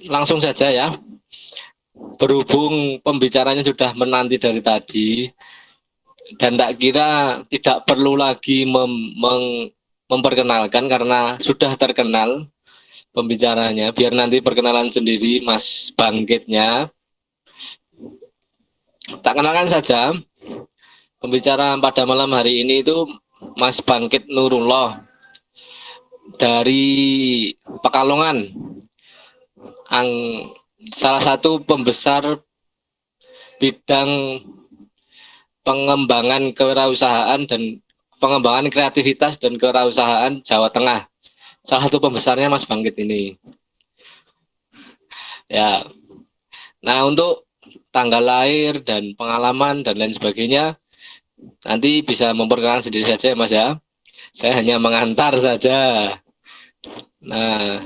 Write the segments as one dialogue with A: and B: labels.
A: langsung saja ya. Berhubung pembicaranya sudah menanti dari tadi, dan tak kira tidak perlu lagi memperkenalkan karena sudah terkenal pembicaranya. Biar nanti perkenalan sendiri Mas Bangkitnya. Tak kenalkan saja, pembicara pada malam hari ini itu Mas Bangkit Nurullah dari Pekalongan, salah satu pembesar bidang pengembangan kewirausahaan dan pengembangan kreativitas dan kewirausahaan Jawa Tengah. Salah satu pembesarnya Mas Bangkit ini. Ya. Nah, untuk tanggal lahir dan pengalaman dan lain sebagainya nanti bisa memperkenalkan sendiri saja Mas ya. Saya hanya mengantar saja. Nah,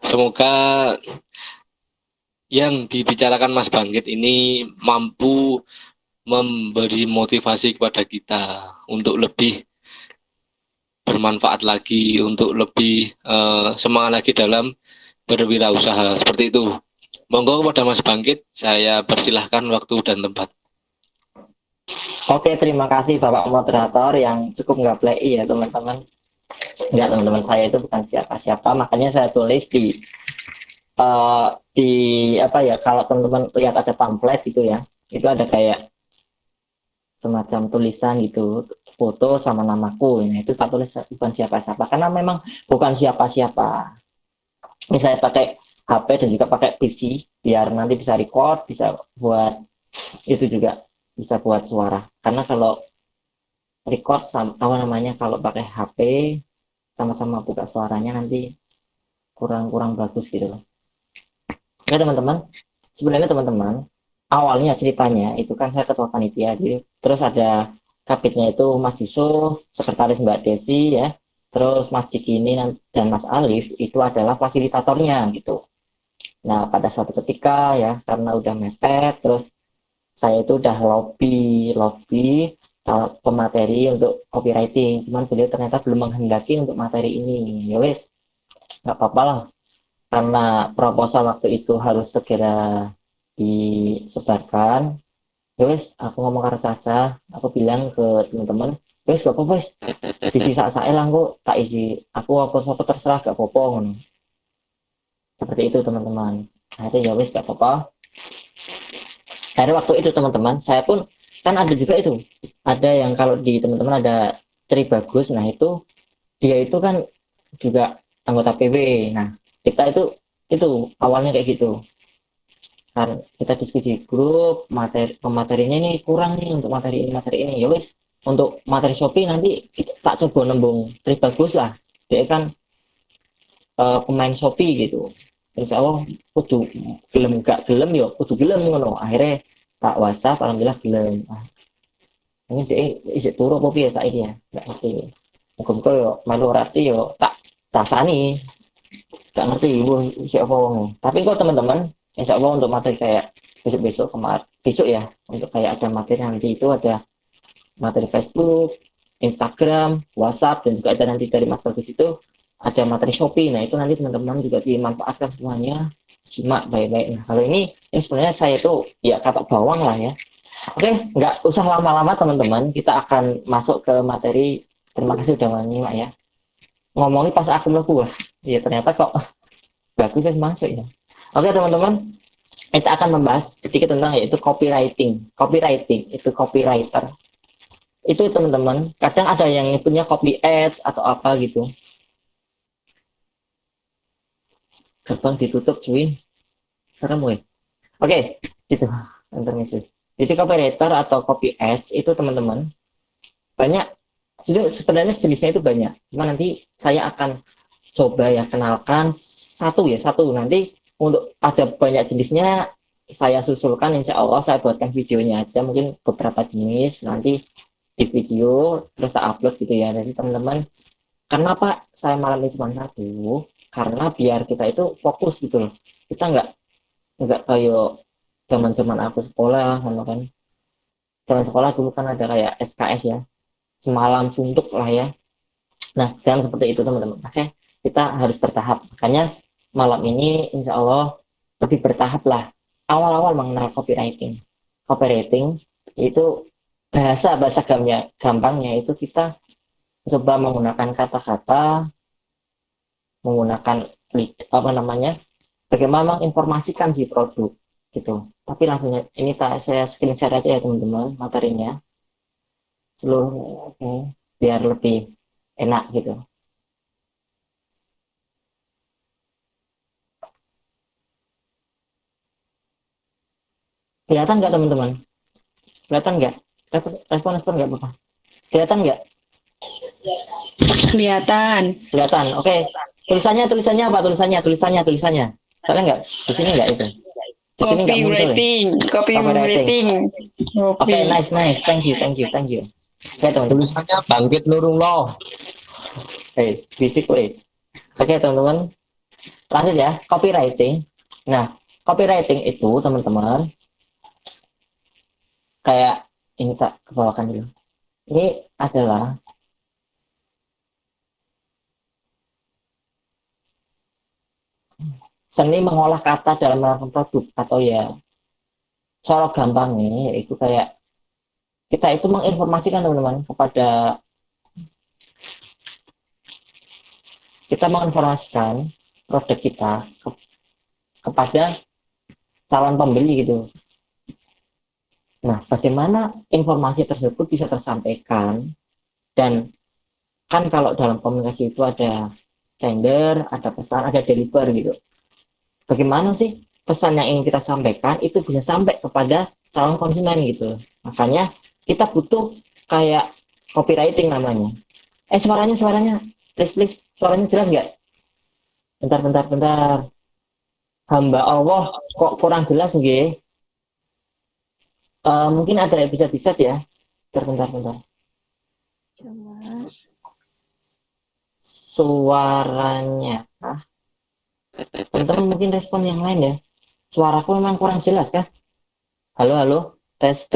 A: semoga yang dibicarakan Mas Bangkit ini mampu memberi motivasi kepada kita untuk lebih bermanfaat lagi, untuk lebih semangat lagi dalam berwirausaha seperti itu. Monggo kepada Mas Bangkit, saya persilahkan waktu dan tempat.
B: Oke, terima kasih Bapak moderator yang cukup nggak ya teman-teman. Enggak, teman-teman, saya itu bukan siapa-siapa, makanya saya tulis di apa ya, kalau teman-teman lihat ada pamflet gitu ya, itu ada kayak semacam tulisan gitu, foto sama namaku. Nah, itu tak tulis bukan siapa-siapa karena memang bukan siapa-siapa. Ini saya pakai HP dan juga pakai PC biar nanti bisa record, bisa buat itu juga bisa buat suara. Karena kalau record sama apa namanya, kalau pakai HP sama-sama buka suaranya nanti kurang bagus gitu loh. Oke teman-teman, sebenarnya teman-teman, awalnya ceritanya itu kan saya ketua panitia, jadi terus ada kapitnya itu Mas Yusuf, sekretaris Mbak Desi ya, terus Mas Cikini dan Mas Alif itu adalah fasilitatornya gitu. Nah pada suatu ketika ya, karena udah mepet, terus saya itu udah lobby pemateri untuk copywriting, cuman beliau ternyata belum menghendaki untuk materi ini. Ya wes, nggak apa-apa lah, karena proposal waktu itu harus segera disebarkan. Terus aku ngomong ke Caca, aku bilang ke teman-teman, terus gak apa-apa, di sisa saya lah kok tak isi, aku terserah gak apa-apa. Seperti itu teman-teman. Akhirnya ya wes gak apa-apa. Akhirnya waktu itu teman-teman, saya pun kan ada juga itu, ada yang kalau di teman-teman ada Tri Bagus, nah itu dia itu kan juga anggota PW. Nah kita itu awalnya kayak gitu, kan kita diskusi grup, materinya ini kurang nih untuk materi ini ya wis, untuk materi Shopee nanti tak coba nembung Tri Bagus lah, dia kan pemain Shopee gitu, insya Allah kudu gelem gak gelem yo kudu gelem ngono. Akhirnya tak WhatsApp, alhamdulillah gelem. Ini dia isi turu apa ya saiki ya nggak ngerti, muga-muga yo melu rati yo tak tasani, nggak ngerti ibu siapa wong. Tapi kok teman-teman, insya Allah untuk materi kayak besok ya, untuk kayak ada materi nanti itu ada materi Facebook, Instagram, WhatsApp, dan juga ada nanti dari Mas Bagus itu ada materi Shopee. Nah itu nanti teman-teman juga dimanfaatkan semuanya, simak baik-baik. Nah kalau ini sebenarnya saya itu ya kapak bawang lah ya. Oke, nggak usah lama-lama teman-teman, kita akan masuk ke materi. Terima kasih sudah menyimak ya. Ngomongin pas aku melebu, ya ternyata kok bagus ya masuk ya. Oke teman-teman, kita akan membahas sedikit tentang yaitu copywriting. Copywriting itu copywriter. Itu teman-teman, kadang ada yang punya copy ads atau apa gitu. Gerbang ditutup cuy. Serem weh. Oke, gitu. Intermisi. Jadi copywriter atau copy ads itu teman-teman banyak. Sebenarnya jenisnya itu banyak. Cuma nanti saya akan coba ya kenalkan satu nanti. Untuk ada banyak jenisnya saya susulkan, insya Allah saya buatkan videonya aja, mungkin beberapa jenis nanti di video terus tak upload gitu ya. Jadi teman-teman, kenapa saya malam ini cuma satu, karena biar kita itu fokus gitu loh, kita nggak kayak zaman aku sekolah kan. Zaman sekolah dulu kan ada kayak SKS ya, semalam suntuk lah ya. Nah jangan seperti itu teman-teman. Oke, kita harus bertahap, makanya malam ini insya Allah lebih bertahap lah. Awal-awal mengenal copywriting. Copywriting itu bahasa gampangnya itu kita coba menggunakan kata-kata, menggunakan apa namanya, bagaimana menginformasikan si produk gitu. Tapi langsung ini saya screen share aja ya teman-teman materinya seluruhnya, oke, biar lebih enak gitu. Kelihatan nggak teman-teman? Kelihatan nggak? Respon nggak apa-apa? Kelihatan nggak?
C: Kelihatan.
B: Kelihatan. Oke. Tulisannya apa? Tulisannya. Soalnya nggak di sini nggak itu. Di sini nggak muncul ya.
C: Copywriting.
B: Oke, nice. Thank you. Oke teman-teman.
A: Tulisannya Bangkit Nurullah.
B: Bisik weh. Oke teman-teman. Lanjut ya. Copywriting. Nah, copywriting itu teman-teman kayak ini tak kebawakan dulu. Ini adalah seni mengolah kata dalam melakukan produk, atau ya cara gampangnya yaitu kayak kita itu menginformasikan teman-teman produk kita kepada calon pembeli gitu. Nah, bagaimana informasi tersebut bisa tersampaikan, dan kan kalau dalam komunikasi itu ada sender, ada pesan, ada deliver gitu. Bagaimana sih pesan yang ingin kita sampaikan itu bisa sampai kepada calon konsumen gitu. Makanya kita butuh kayak copywriting namanya. Suaranya, please, suaranya jelas nggak? Bentar. Hamba Allah kok kurang jelas nggih? Mungkin ada yang bisa dicat ya. Bentar.
C: Jelas.
B: Suaranya. Teman-teman mungkin respon yang lain ya. Suaraku memang kurang jelas kah? Halo. Tes.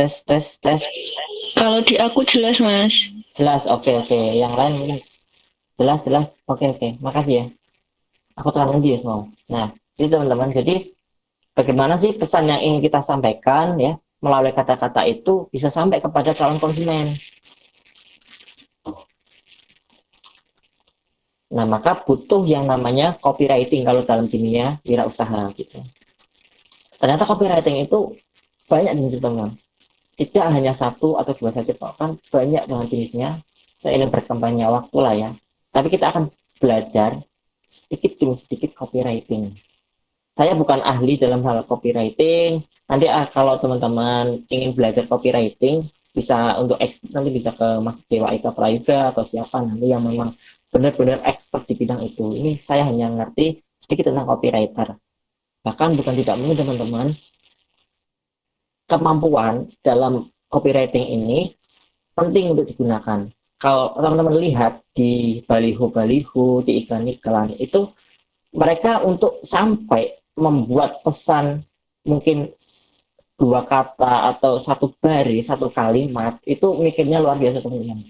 C: Kalau di aku jelas, Mas.
B: Jelas, oke. Yang lain mungkin jelas. Oke. Makasih ya. Aku terang dia semua. Nah, jadi teman-teman, jadi bagaimana sih pesan yang ingin kita sampaikan ya melalui kata-kata itu bisa sampai kepada calon konsumen. Nah, maka butuh yang namanya copywriting kalau dalam dunia wirausaha gitu. Ternyata copywriting itu banyak jenis teman. Tidak hanya satu atau dua saja, kan banyak banget jenisnya. Saya ingin berkampanye waktu lah ya. Tapi kita akan belajar sedikit demi sedikit copywriting. Saya bukan ahli dalam hal copywriting. Nanti kalau teman-teman ingin belajar copywriting, bisa untuk nanti bisa ke Mas Dewa Ika Prayoga atau siapa nanti yang memang benar-benar expert di bidang itu. Ini saya hanya ngerti sedikit tentang copywriter. Bahkan bukan tidak mungkin teman-teman, kemampuan dalam copywriting ini penting untuk digunakan. Kalau teman-teman lihat di baliho-baliho, di iklan-iklan, itu mereka untuk sampai membuat pesan mungkin dua kata atau satu baris, satu kalimat, itu mikirnya luar biasa teman-teman.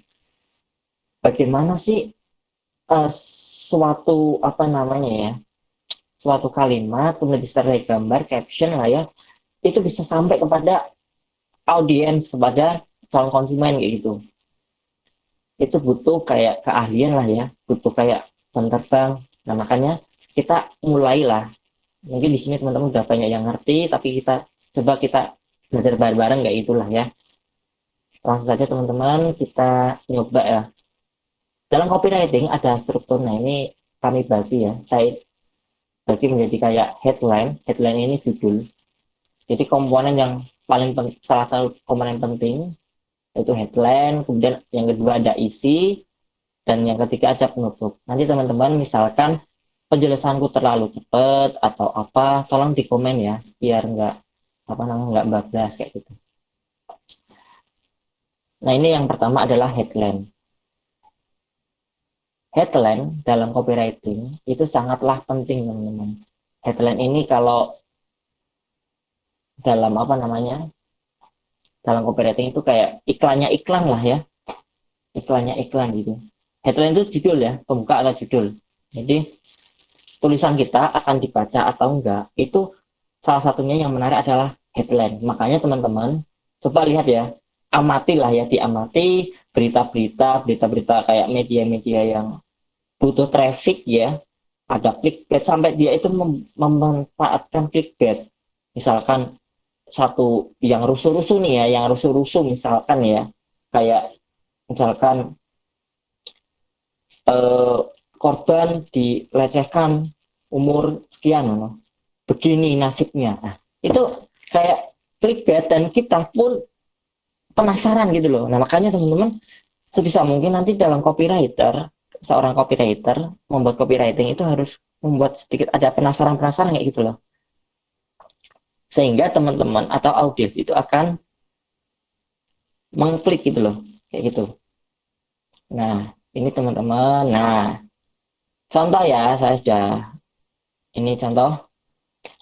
B: Bagaimana sih suatu apa namanya ya, suatu kalimat kemudian disertai gambar caption lah ya, itu bisa sampai kepada audiens, kepada calon konsumen kayak gitu. Itu butuh kayak keahlian lah ya, butuh kayak jam terbang. Nah, makanya kita mulailah. Mungkin di sini teman-teman udah banyak yang ngerti, tapi kita belajar bareng-bareng kayak itulah ya. Langsung saja teman-teman kita nyoba ya. Dalam copywriting ada struktur. Nah, ini kami bagi ya. Saya bagi menjadi kayak headline. Headline ini judul. Jadi komponen yang salah satu komponen penting itu headline. Kemudian yang kedua ada isi, dan yang ketiga ada penutup. Nanti teman-teman misalkan penjelasanku terlalu cepat atau apa, tolong di komen ya, biar nggak bablas kayak gitu. Nah, ini yang pertama adalah headline. Headline dalam copywriting itu sangatlah penting teman-teman. Headline ini kalau dalam apa namanya, dalam copywriting itu kayak iklan lah ya, iklan gitu. Headline itu judul ya, pembuka atau judul. Jadi tulisan kita akan dibaca atau enggak, itu salah satunya yang menarik adalah headline. Makanya teman-teman coba lihat ya, amatilah ya, diamati berita-berita kayak media-media yang butuh traffic ya, ada clickbait sampai dia itu memanfaatkan clickbait. Misalkan satu yang rusuh-rusuh nih ya, yang rusuh-rusuh misalkan ya, kayak misalkan korban dilecehkan umur sekian loh, begini nasibnya. Nah, itu kayak clickbait dan kita pun penasaran gitu loh. Nah, makanya teman-teman sebisa mungkin nanti dalam seorang copywriter membuat copywriting itu harus membuat sedikit ada penasaran-penasaran kayak gitu loh. Sehingga teman-teman atau audiens itu akan mengklik gitu loh, kayak gitu. Nah, ini teman-teman. Nah, contoh ya, saya sudah ini contoh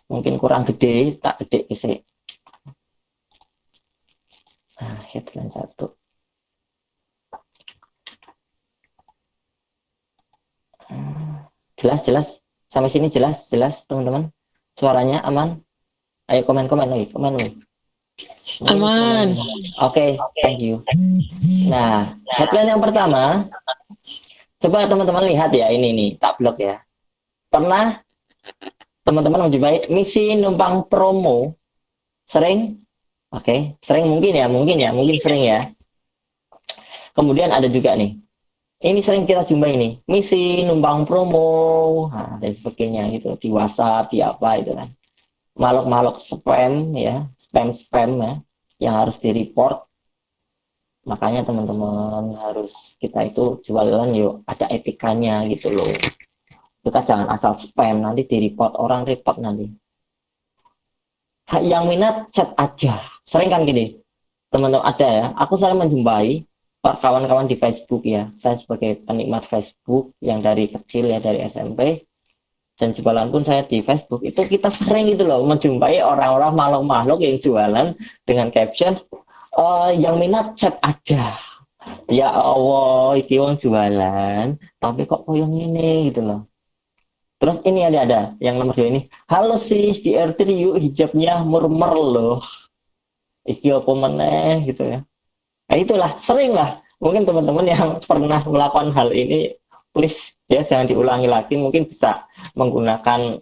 B: mungkin kurang gede, tak gede isi. Nah, headline 1. Jelas sampai sini jelas teman-teman, suaranya aman. Ayo komen lagi.
C: Aman.
B: Oke, thank you. Nah, headline yang pertama, coba teman-teman lihat ya, ini nih tak blok ya. Pernah teman-teman menjumpai misi numpang promo? Sering? Oke, sering mungkin sering ya. Kemudian ada juga nih, ini sering kita jumpai ini, misi numpang promo, nah, dan sebagainya gitu, di WhatsApp, di apa itu kan. Maluk spam ya, spam ya, yang harus di report. Makanya teman-teman harus kita itu jualan yuk ada etikanya gitu loh. Kita jangan asal spam, nanti di report orang, report nanti. Yang minat chat aja, sering kan gini teman-teman, ada ya, aku sering menjumpai kawan-kawan di Facebook ya, saya sebagai penikmat Facebook yang dari kecil ya, dari SMP dan jualan pun saya di Facebook, itu kita sering gitu loh menjumpai orang-orang makhluk-makhluk yang jualan dengan caption yang minat chat aja. Ya Allah, iki wong jualan tapi kok koyong ini gitu loh. Terus ini ada yang nomor 2 ini, halo sis, di R3 yuk, hijabnya murmer loh, iki apa meneh gitu ya. Nah itulah, sering lah mungkin teman-teman yang pernah melakukan hal ini, please ya jangan diulangi lagi, mungkin bisa menggunakan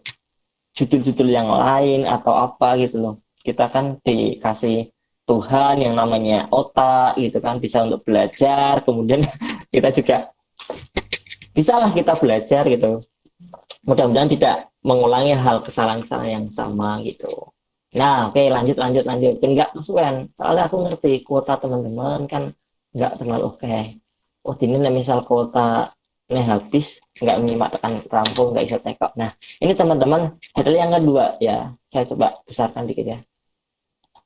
B: judul-judul yang lain atau apa gitu loh. Kita kan dikasih Tuhan yang namanya otak gitu kan, bisa untuk belajar, kemudian kita juga bisalah kita belajar gitu. Mudah-mudahan tidak mengulangi hal kesalahan-kesalahan yang sama gitu. Nah, oke, lanjut. Enggak kesuwen, soalnya aku ngerti kuota teman-teman kan enggak terlalu oke. Oh, ini misal kuota ini habis, enggak menyimak tekan rampung, enggak bisa tekok. Nah, ini teman-teman, headline yang kedua ya. Saya coba besarkan dikit ya.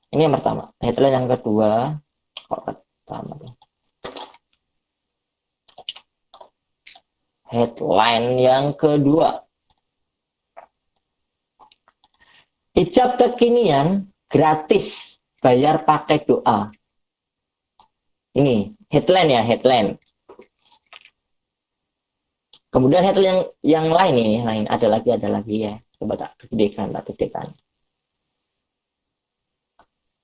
B: Ini yang pertama. Headline yang kedua, kok pertama tuh. Headline yang kedua. Hijab kekinian gratis, bayar pakai doa. Ini headline ya, headline. Kemudian headline yang lain nih, ada lagi ya. Coba tak gedekan.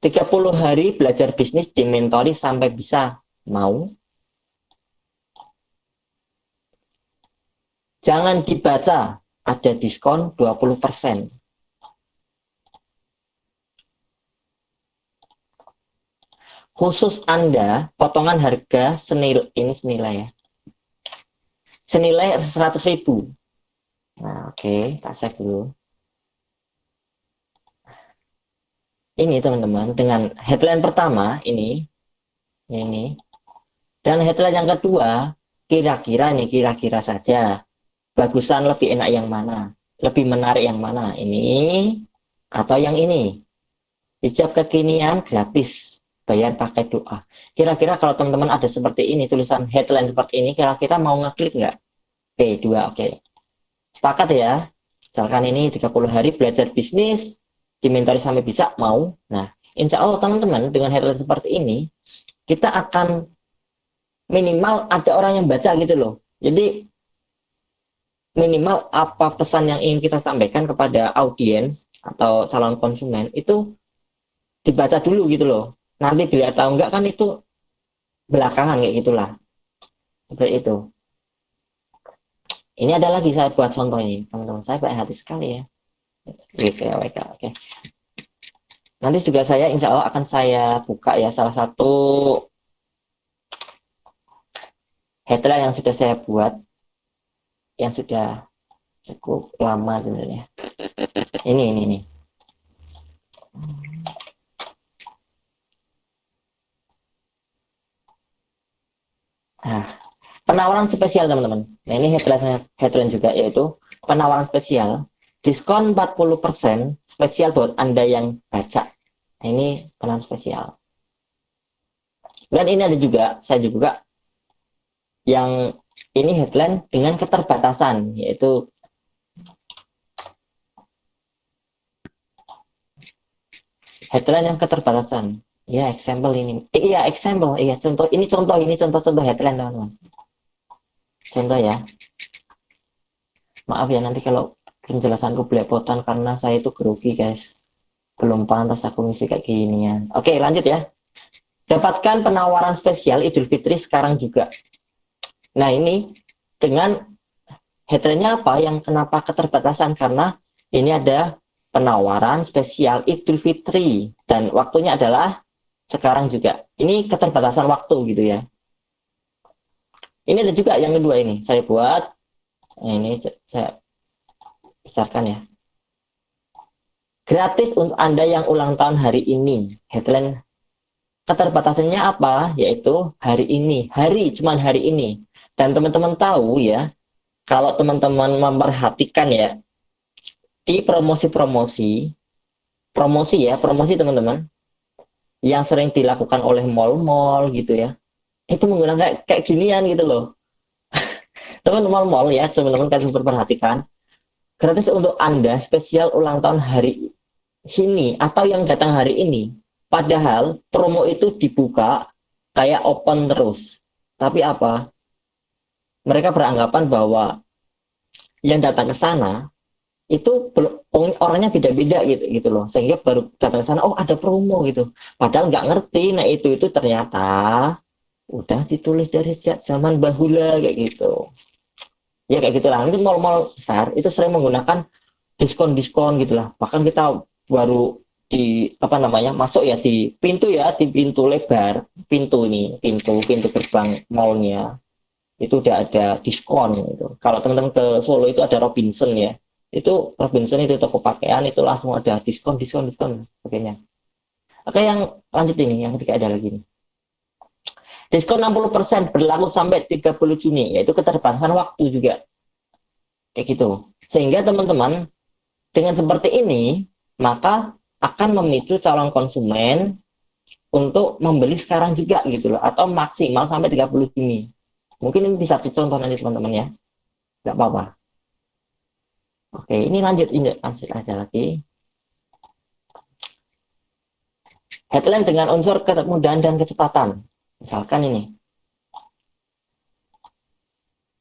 B: 30 hari belajar bisnis dimentori sampai bisa, mau? Jangan dibaca, ada diskon 20%. Khusus Anda, potongan harga senilai ya. Senilai 100.000. Nah, oke, tak save dulu. Ini teman-teman, dengan headline pertama ini. Dan headline yang kedua, kira-kira saja. Bagusan lebih enak yang mana? Lebih menarik yang mana? Ini atau yang ini? Hijab kekinian gratis, bayar pakai doa. Kira-kira kalau teman-teman ada seperti ini, tulisan headline seperti ini, kira-kira mau ngeklik nggak? Oke, 2, oke. Sepakat ya? Misalkan ini 30 hari belajar bisnis, dimentori sampai bisa, mau? Nah, insya Allah teman-teman, dengan headline seperti ini, kita akan minimal ada orang yang baca gitu loh. Jadi, minimal apa pesan yang ingin kita sampaikan kepada audiens atau calon konsumen itu dibaca dulu gitu loh. Nanti beli atau enggak kan itu belakangan kayak gitulah. Seperti itu. Ini ada lagi saya buat contoh ini, teman-teman. Saya baik hati sekali ya. WK. Oke. Nanti juga saya insya Allah akan saya buka ya salah satu headline yang sudah saya buat, yang sudah cukup lama sebenarnya. Ini. Nah, penawaran spesial teman-teman. Nah, ini headline juga, yaitu penawaran spesial diskon 40% spesial buat Anda yang baca. Nah, ini penawaran spesial. Dan ini ada juga, saya juga yang ini headline dengan keterbatasan, yaitu headline yang keterbatasan. Ya, example ini. Example. Iya, contoh. Ini contoh headline, teman-teman. Contoh ya. Maaf ya, nanti kalau penjelasanku belepotan karena saya itu grogi, guys. Belum pantas aku ngisi kayak ginian. Oke, lanjut ya. Dapatkan penawaran spesial Idul Fitri sekarang juga. Nah, ini dengan headline-nya apa? Yang kenapa keterbatasan? Karena ini ada penawaran spesial Idul Fitri dan waktunya adalah sekarang juga. Ini keterbatasan waktu gitu ya. Ini ada juga yang kedua ini. Saya buat. Nah, ini saya besarkan ya. Gratis untuk Anda yang ulang tahun hari ini. Headline keterbatasannya apa? Yaitu hari ini. Cuman hari ini. Dan teman-teman tahu ya, kalau teman-teman memperhatikan ya, di promosi teman-teman, yang sering dilakukan oleh mall-mall gitu ya, itu menggunakan kayak ginian gitu loh. Teman-teman mall ya, teman-teman kan memperhatikan, gratis untuk Anda spesial ulang tahun hari ini atau yang datang hari ini. Padahal promo itu dibuka kayak open terus. Tapi apa? Mereka beranggapan bahwa yang datang ke sana itu orangnya beda-beda gitu loh, sehingga baru datang ke sana, oh ada promo gitu, padahal nggak ngerti. Nah itu ternyata udah ditulis dari zaman bahula kayak gitu ya, kayak gitulah. Itu mall-mall besar itu sering menggunakan diskon gitulah. Bahkan kita baru di masuk ya di pintu lebar, pintu gerbang mallnya itu udah ada diskon gitu. Kalau teman-teman ke Solo itu ada Robinson ya, itu Robinson itu toko pakaian itu langsung ada diskon sebagainya. Oke, yang lanjut ini, yang ketiga ada lagi nih. Diskon 60% berlaku sampai 30 Juni, yaitu keterbatasan waktu juga. Kayak gitu. Sehingga teman-teman dengan seperti ini, maka akan memicu calon konsumen untuk membeli sekarang juga gitu loh, atau maksimal sampai 30 Juni. Mungkin ini bisa dicontoh nanti teman-teman ya. Nggak apa-apa. Oke, ini lanjut ada lagi. Headline dengan unsur kemudahan dan kecepatan. Misalkan ini.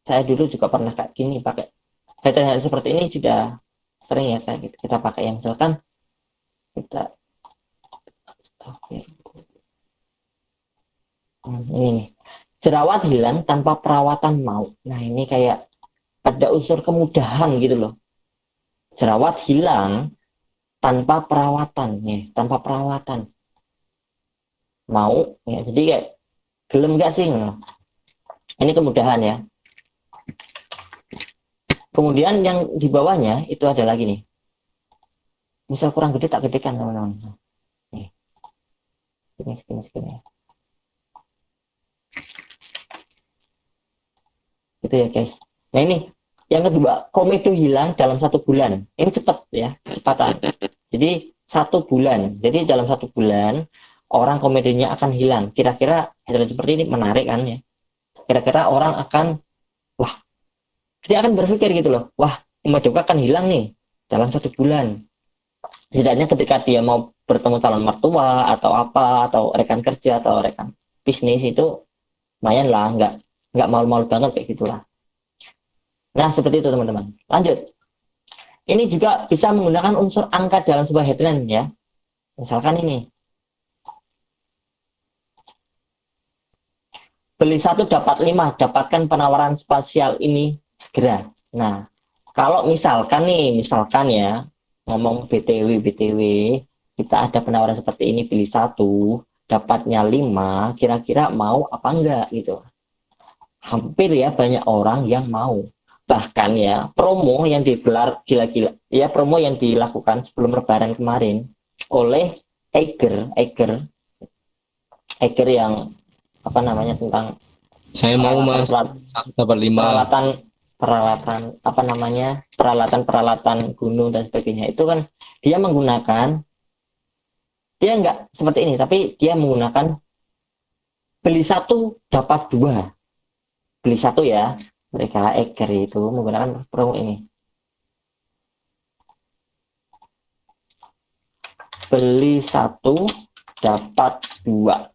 B: Saya dulu juga pernah kayak gini pakai headline seperti ini, sudah sering ya kayak gitu. Kita pakai yang misalkan kita ini nih. Jerawat hilang tanpa perawatan maut. Nah, ini kayak ada unsur kemudahan gitu loh. Jerawat hilang tanpa perawatan nih, tanpa perawatan. Mau ya, jadi kayak gelem gak sih? Ini kemudahan ya. Kemudian yang di bawahnya itu ada lagi nih. Misal kurang gede tak gedekan teman-teman. Nih. Segini. Gitu ya guys. Nah ini yang kedua, komedo hilang dalam 1 bulan. Ini cepat ya, kecepatan. Jadi 1 bulan. Jadi dalam 1 bulan orang komedonya akan hilang. Kira-kira headline seperti ini menarik kan ya. Kira-kira orang akan, wah, dia akan berpikir gitu loh, wah, komedo akan hilang nih dalam 1 bulan. Setidaknya ketika dia mau bertemu calon mertua atau apa, atau rekan kerja atau rekan bisnis itu lumayan lah, nggak malu-malu banget kayak gitulah. Nah, seperti itu teman-teman. Lanjut. Ini juga bisa menggunakan unsur angka dalam sebuah headline ya. Misalkan ini. Beli 1 dapat 5, dapatkan penawaran spasial ini segera. Nah, kalau misalkan ya, ngomong BTW, kita ada penawaran seperti ini, beli 1, dapatnya 5, kira-kira mau apa enggak gitu. Hampir ya banyak orang yang mau. Bahkan ya, promo yang digelar gila-gila, ya promo yang dilakukan sebelum Lebaran kemarin oleh Eiger yang apa namanya tentang
A: Saya mau Mas dapat 5.
B: peralatan apa namanya peralatan gunung dan sebagainya itu kan dia nggak seperti ini tapi dia menggunakan beli 1 dapat 2, beli 1 ya, mereka Eker itu menggunakan promo ini, beli 1 dapat 2,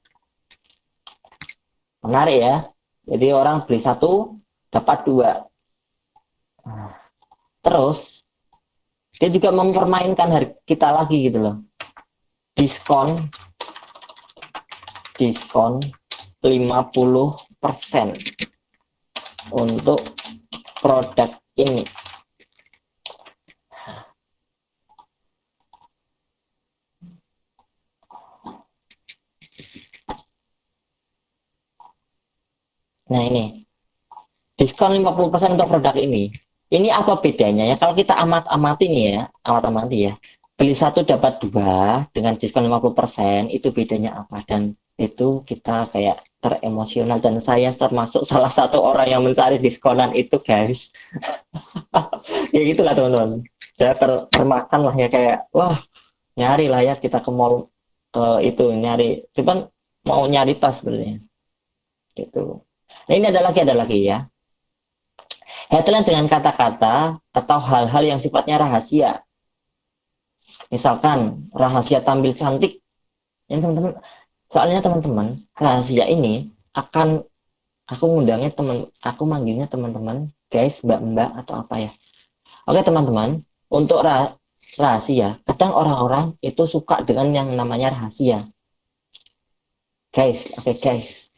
B: menarik ya. Jadi orang beli 1 dapat 2. Terus dia juga mempermainkan harga kita lagi gitu loh, diskon 50% untuk produk ini. Nah ini, diskon 50% untuk produk ini. Ini apa bedanya ya? Kalau kita amati ya. Beli 1 dapat 2 dengan diskon 50%, itu bedanya apa? Dan itu kita kayak teremosional dan saya termasuk salah satu orang yang mencari diskonan itu, guys. Ya gitulah teman-teman. Ya termakan lah ya kayak wah, nyari lah ya kita ke mall itu nyari. Cuman mau nyari tas sebenarnya. Gitu. Nah, ini ada lagi ya. Headline dengan kata-kata atau hal-hal yang sifatnya rahasia. Misalkan rahasia tampil cantik. Ya, teman-teman, soalnya teman-teman, rahasia ini akan aku manggilnya teman-teman, guys, mbak-mbak atau apa ya. Oke, teman-teman, untuk rahasia, kadang orang-orang itu suka dengan yang namanya rahasia. Guys, oke guys.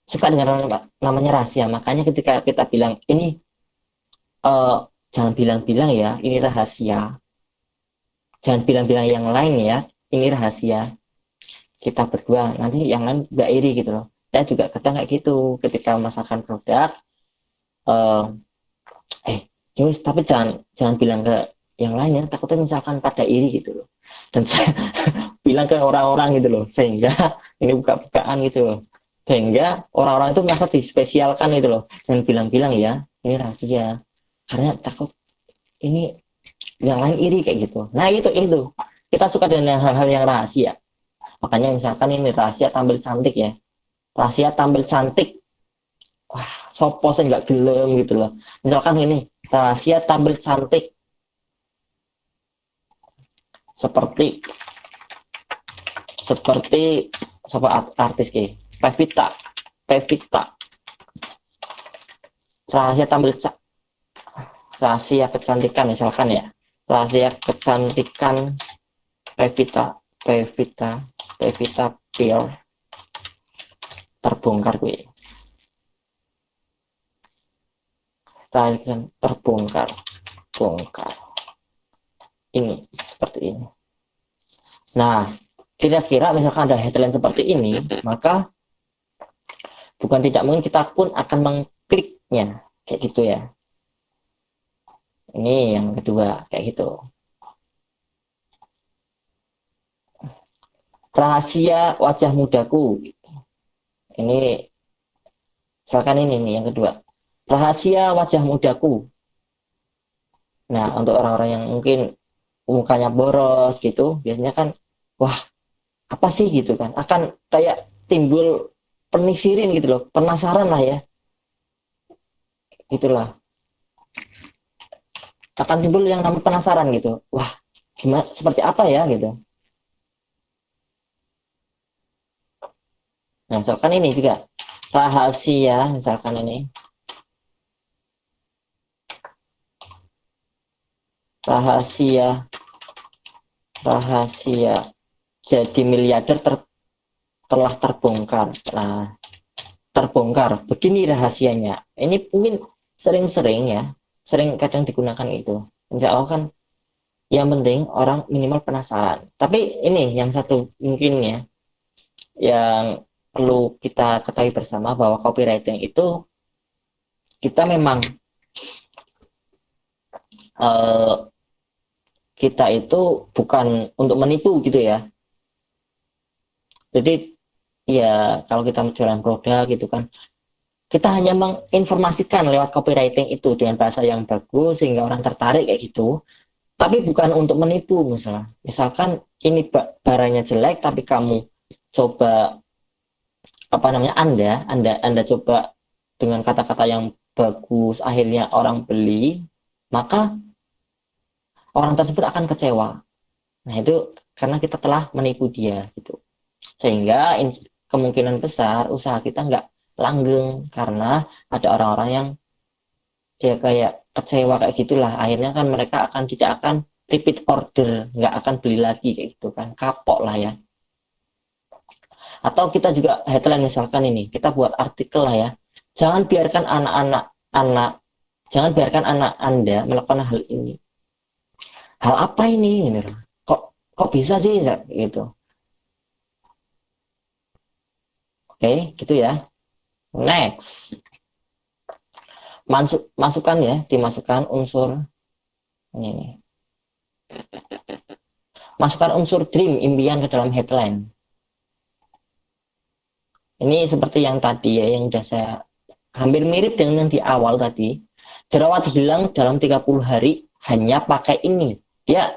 B: Suka dengan namanya rahasia. Makanya ketika kita bilang ini jangan bilang-bilang ya, ini rahasia. Jangan bilang-bilang yang lain ya, ini rahasia. Kita berdua, nanti yang lain gak iri gitu loh. Saya juga kadang kayak gitu ketika memasarkan produk. Tapi jangan bilang ke yang lain ya, takutnya misalkan pada iri gitu loh. Dan saya bilang ke orang-orang gitu loh, sehingga ini buka-bukaan gitu loh. Sehingga orang-orang itu merasa dispesialkan gitu loh. Jangan bilang-bilang ya, ini rahasia. Karena takut ini yang lain iri kayak gitu. Nah itu kita suka dengan hal-hal yang rahasia. Makanya misalkan ini rahasia tampil cantik ya, rahasia tampil cantik, wah sopo saya nggak gelem gitu loh. Misalkan ini rahasia tampil cantik seperti artis ke Pevita rahasia tampil rahasia kecantikan misalkan ya, rahasia kecantikan Pevita Pure terbongkar gue, rahasia terbongkar ini seperti ini. Nah, kira-kira misalkan ada headline seperti ini, maka bukan tidak mungkin kita pun akan mengkliknya kayak gitu ya. Ini yang kedua kayak gitu. Rahasia wajah mudaku. Ini misalkan ini nih yang kedua. Rahasia wajah mudaku. Nah, untuk orang-orang yang mungkin mukanya boros gitu, biasanya kan wah, apa sih gitu kan? Akan kayak timbul penisirin gitu loh, penasaran lah ya. Itulah. Akan timbul yang namanya penasaran gitu. Wah, gimana seperti apa ya gitu. Nah, misalkan ini juga rahasia, misalkan ini rahasia jadi miliarder telah terbongkar. Nah, terbongkar. Begini rahasianya. Ini mungkin sering-sering ya, sering kadang digunakan itu. Insya Allah kan yang penting orang minimal penasaran. Tapi ini yang satu mungkin ya, yang perlu kita ketahui bersama bahwa copywriting itu kita memang kita itu bukan untuk menipu gitu ya. Jadi ya kalau kita jualan produk gitu kan, kita hanya menginformasikan lewat copywriting itu dengan bahasa yang bagus sehingga orang tertarik kayak gitu. Tapi bukan untuk menipu misalnya. Misalkan ini barangnya jelek tapi kamu coba Anda coba dengan kata-kata yang bagus akhirnya orang beli, maka orang tersebut akan kecewa. Nah, itu karena kita telah menipu dia gitu. Sehingga kemungkinan besar usaha kita nggak langgeng karena ada orang-orang yang dia kayak kecewa kayak gitulah. Akhirnya kan mereka tidak akan repeat order, nggak akan beli lagi kayak gitu kan, kapok lah ya. Atau kita juga headline misalkan ini, kita buat artikel lah ya. Jangan biarkan anak Anda melakukan hal ini. Hal apa ini? Kok bisa sih gitu. Oke, gitu ya. Next. Masukkan ya, dimasukkan unsur ini. Masukkan unsur dream, impian ke dalam headline. Ini seperti yang tadi ya, yang udah saya hampir mirip dengan yang di awal tadi. Jerawat hilang dalam 30 hari hanya pakai ini. Dia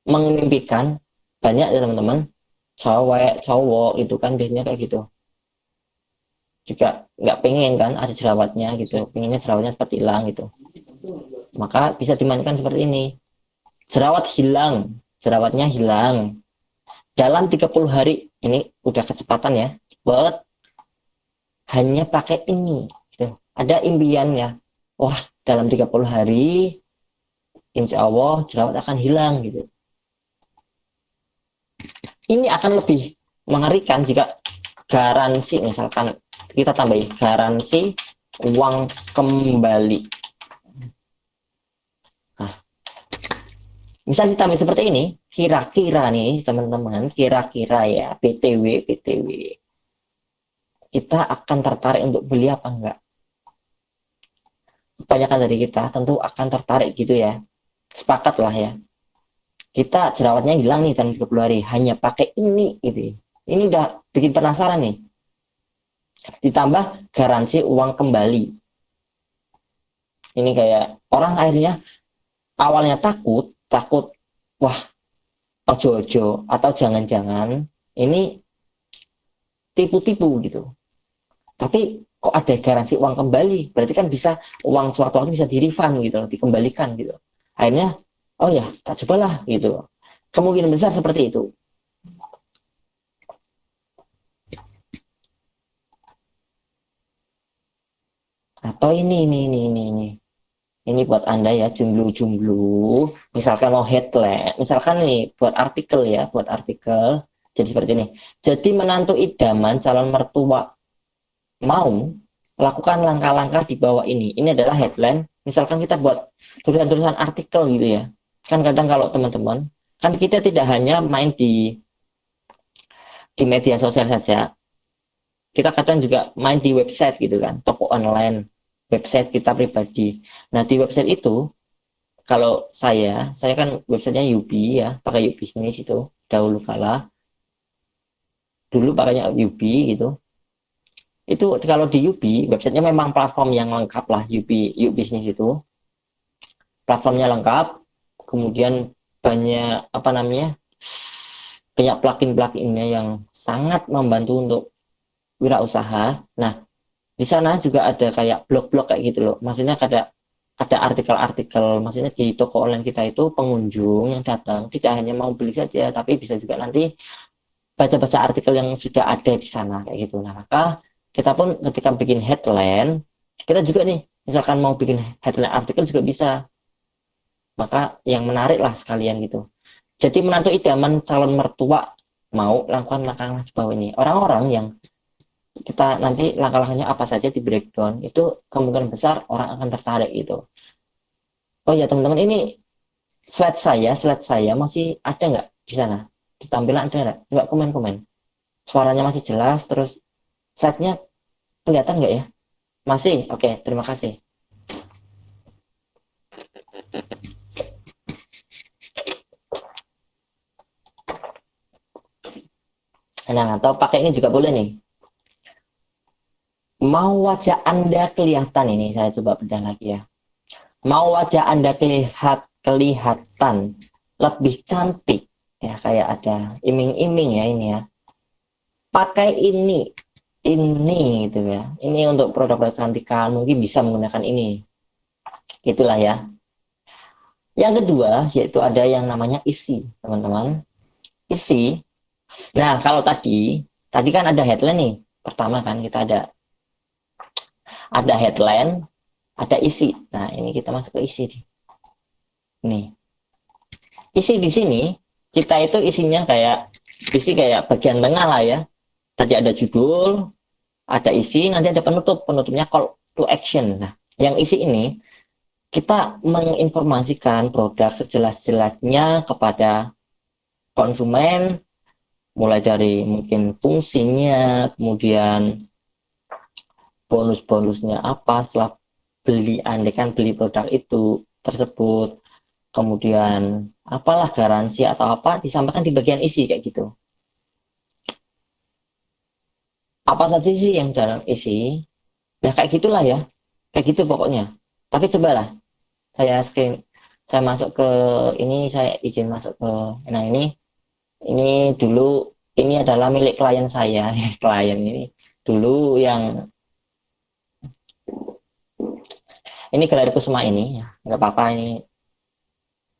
B: memimpikan banyak ya teman-teman, cowok itu kan biasanya kayak gitu. Juga nggak pengen kan ada jerawatnya gitu, pengennya jerawatnya cepat hilang gitu. Maka bisa dimainkan seperti ini. Jerawat hilang, jerawatnya hilang dalam 30 hari. Ini udah kecepatan ya. But hanya pakai ini gitu. Ada impian ya, wah dalam 30 hari insya Allah jerawat akan hilang gitu. Ini akan lebih mengerikan jika garansi, misalkan kita tambahin garansi uang kembali. Nah, misal ditambah seperti ini, kira-kira nih teman-teman, kira-kira ya BTW kita akan tertarik untuk beli apa enggak? Kebanyakan dari kita tentu akan tertarik gitu ya. Sepakat lah ya. Kita jerawatnya hilang nih dalam 30 hari, hanya pakai ini gitu. Ini udah bikin penasaran nih. Ditambah garansi uang kembali. Ini kayak orang akhirnya awalnya takut, wah ojo-ojo atau jangan-jangan ini tipu-tipu gitu. Tapi kok ada garansi uang kembali, berarti kan bisa uang sewaktu-waktu bisa di-refund gitu, dikembalikan gitu. Akhirnya, oh ya, tak cobalah gitu. Kemungkinan besar seperti itu. Atau ini buat Anda ya, jumlu. Misalkan mau headline, misalkan nih buat artikel ya, jadi seperti ini. Jadi menantu idaman calon mertua mau lakukan langkah-langkah di bawah ini. Ini adalah headline. Misalkan kita buat tulisan-tulisan artikel gitu ya. Kan kadang kalau teman-teman, kan kita tidak hanya main di media sosial saja. Kita kadang juga main di website gitu kan, toko online, website kita pribadi. Nah, di website itu kalau saya kan websitenya Yubi ya, pakai Yubi Business itu dahulu kala. Dulu pakainya Yubi gitu. Itu kalau di Yubi, websitenya memang platform yang lengkap lah, Yubi Business itu. Platformnya lengkap, kemudian banyak banyak plugin-pluginnya yang sangat membantu untuk wirausaha. Nah, di sana juga ada kayak blog-blog kayak gitu loh. Maksudnya ada artikel-artikel, maksudnya di toko online kita itu pengunjung yang datang tidak hanya mau beli saja, tapi bisa juga nanti baca-baca artikel yang sudah ada di sana kayak gitu. Nah, maka kita pun ketika bikin headline, kita juga nih, misalkan mau bikin headline artikel juga bisa. Maka yang menarik lah sekalian gitu. Jadi menantu idaman calon mertua mau lakukan langkah-langkah di bawah ini. Orang-orang yang kita nanti langkah-langkahnya apa saja di breakdown, itu kemungkinan besar orang akan tertarik gitu. Oh ya teman-teman, ini slide saya masih ada nggak di sana? Di tampilan ada nggak? Nggak komen-komen. Suaranya masih jelas, terus slide-nya kelihatan nggak ya? Masih? Oke, terima kasih. Nah, atau pakai ini juga boleh nih. Mau wajah Anda kelihatan ini, saya coba bedah lagi ya. Mau wajah Anda kelihatan lebih cantik, ya kayak ada iming-iming ya ini ya. Pakai ini gitu ya. Ini untuk produk kecantikan, mungkin bisa menggunakan ini. Itulah ya. Yang kedua, yaitu ada yang namanya isi, teman-teman. Isi. Nah, kalau tadi kan ada headline nih. Pertama kan kita ada headline, ada isi. Nah, ini kita masuk ke isi nih. Nih. Isi di sini kita itu isinya kayak bagian tengah lah ya. Tadi ada judul, ada isi, nanti ada penutup. Penutupnya call to action. Nah, yang isi ini kita menginformasikan produk sejelas-jelasnya kepada konsumen, mulai dari mungkin fungsinya, kemudian bonus-bonusnya apa setelah beli, andai kan beli produk itu tersebut, kemudian apalah garansi atau apa disampaikan di bagian isi kayak gitu. Apa saja sih yang dalam isi? Ya kayak gitulah ya, kayak gitu pokoknya. Tapi cobalah saya masuk ke ini, saya izin masuk ke, nah ini dulu, ini adalah milik klien saya. Klien ini dulu yang ini Galeri Kusuma ini ya, nggak apa-apa. Ini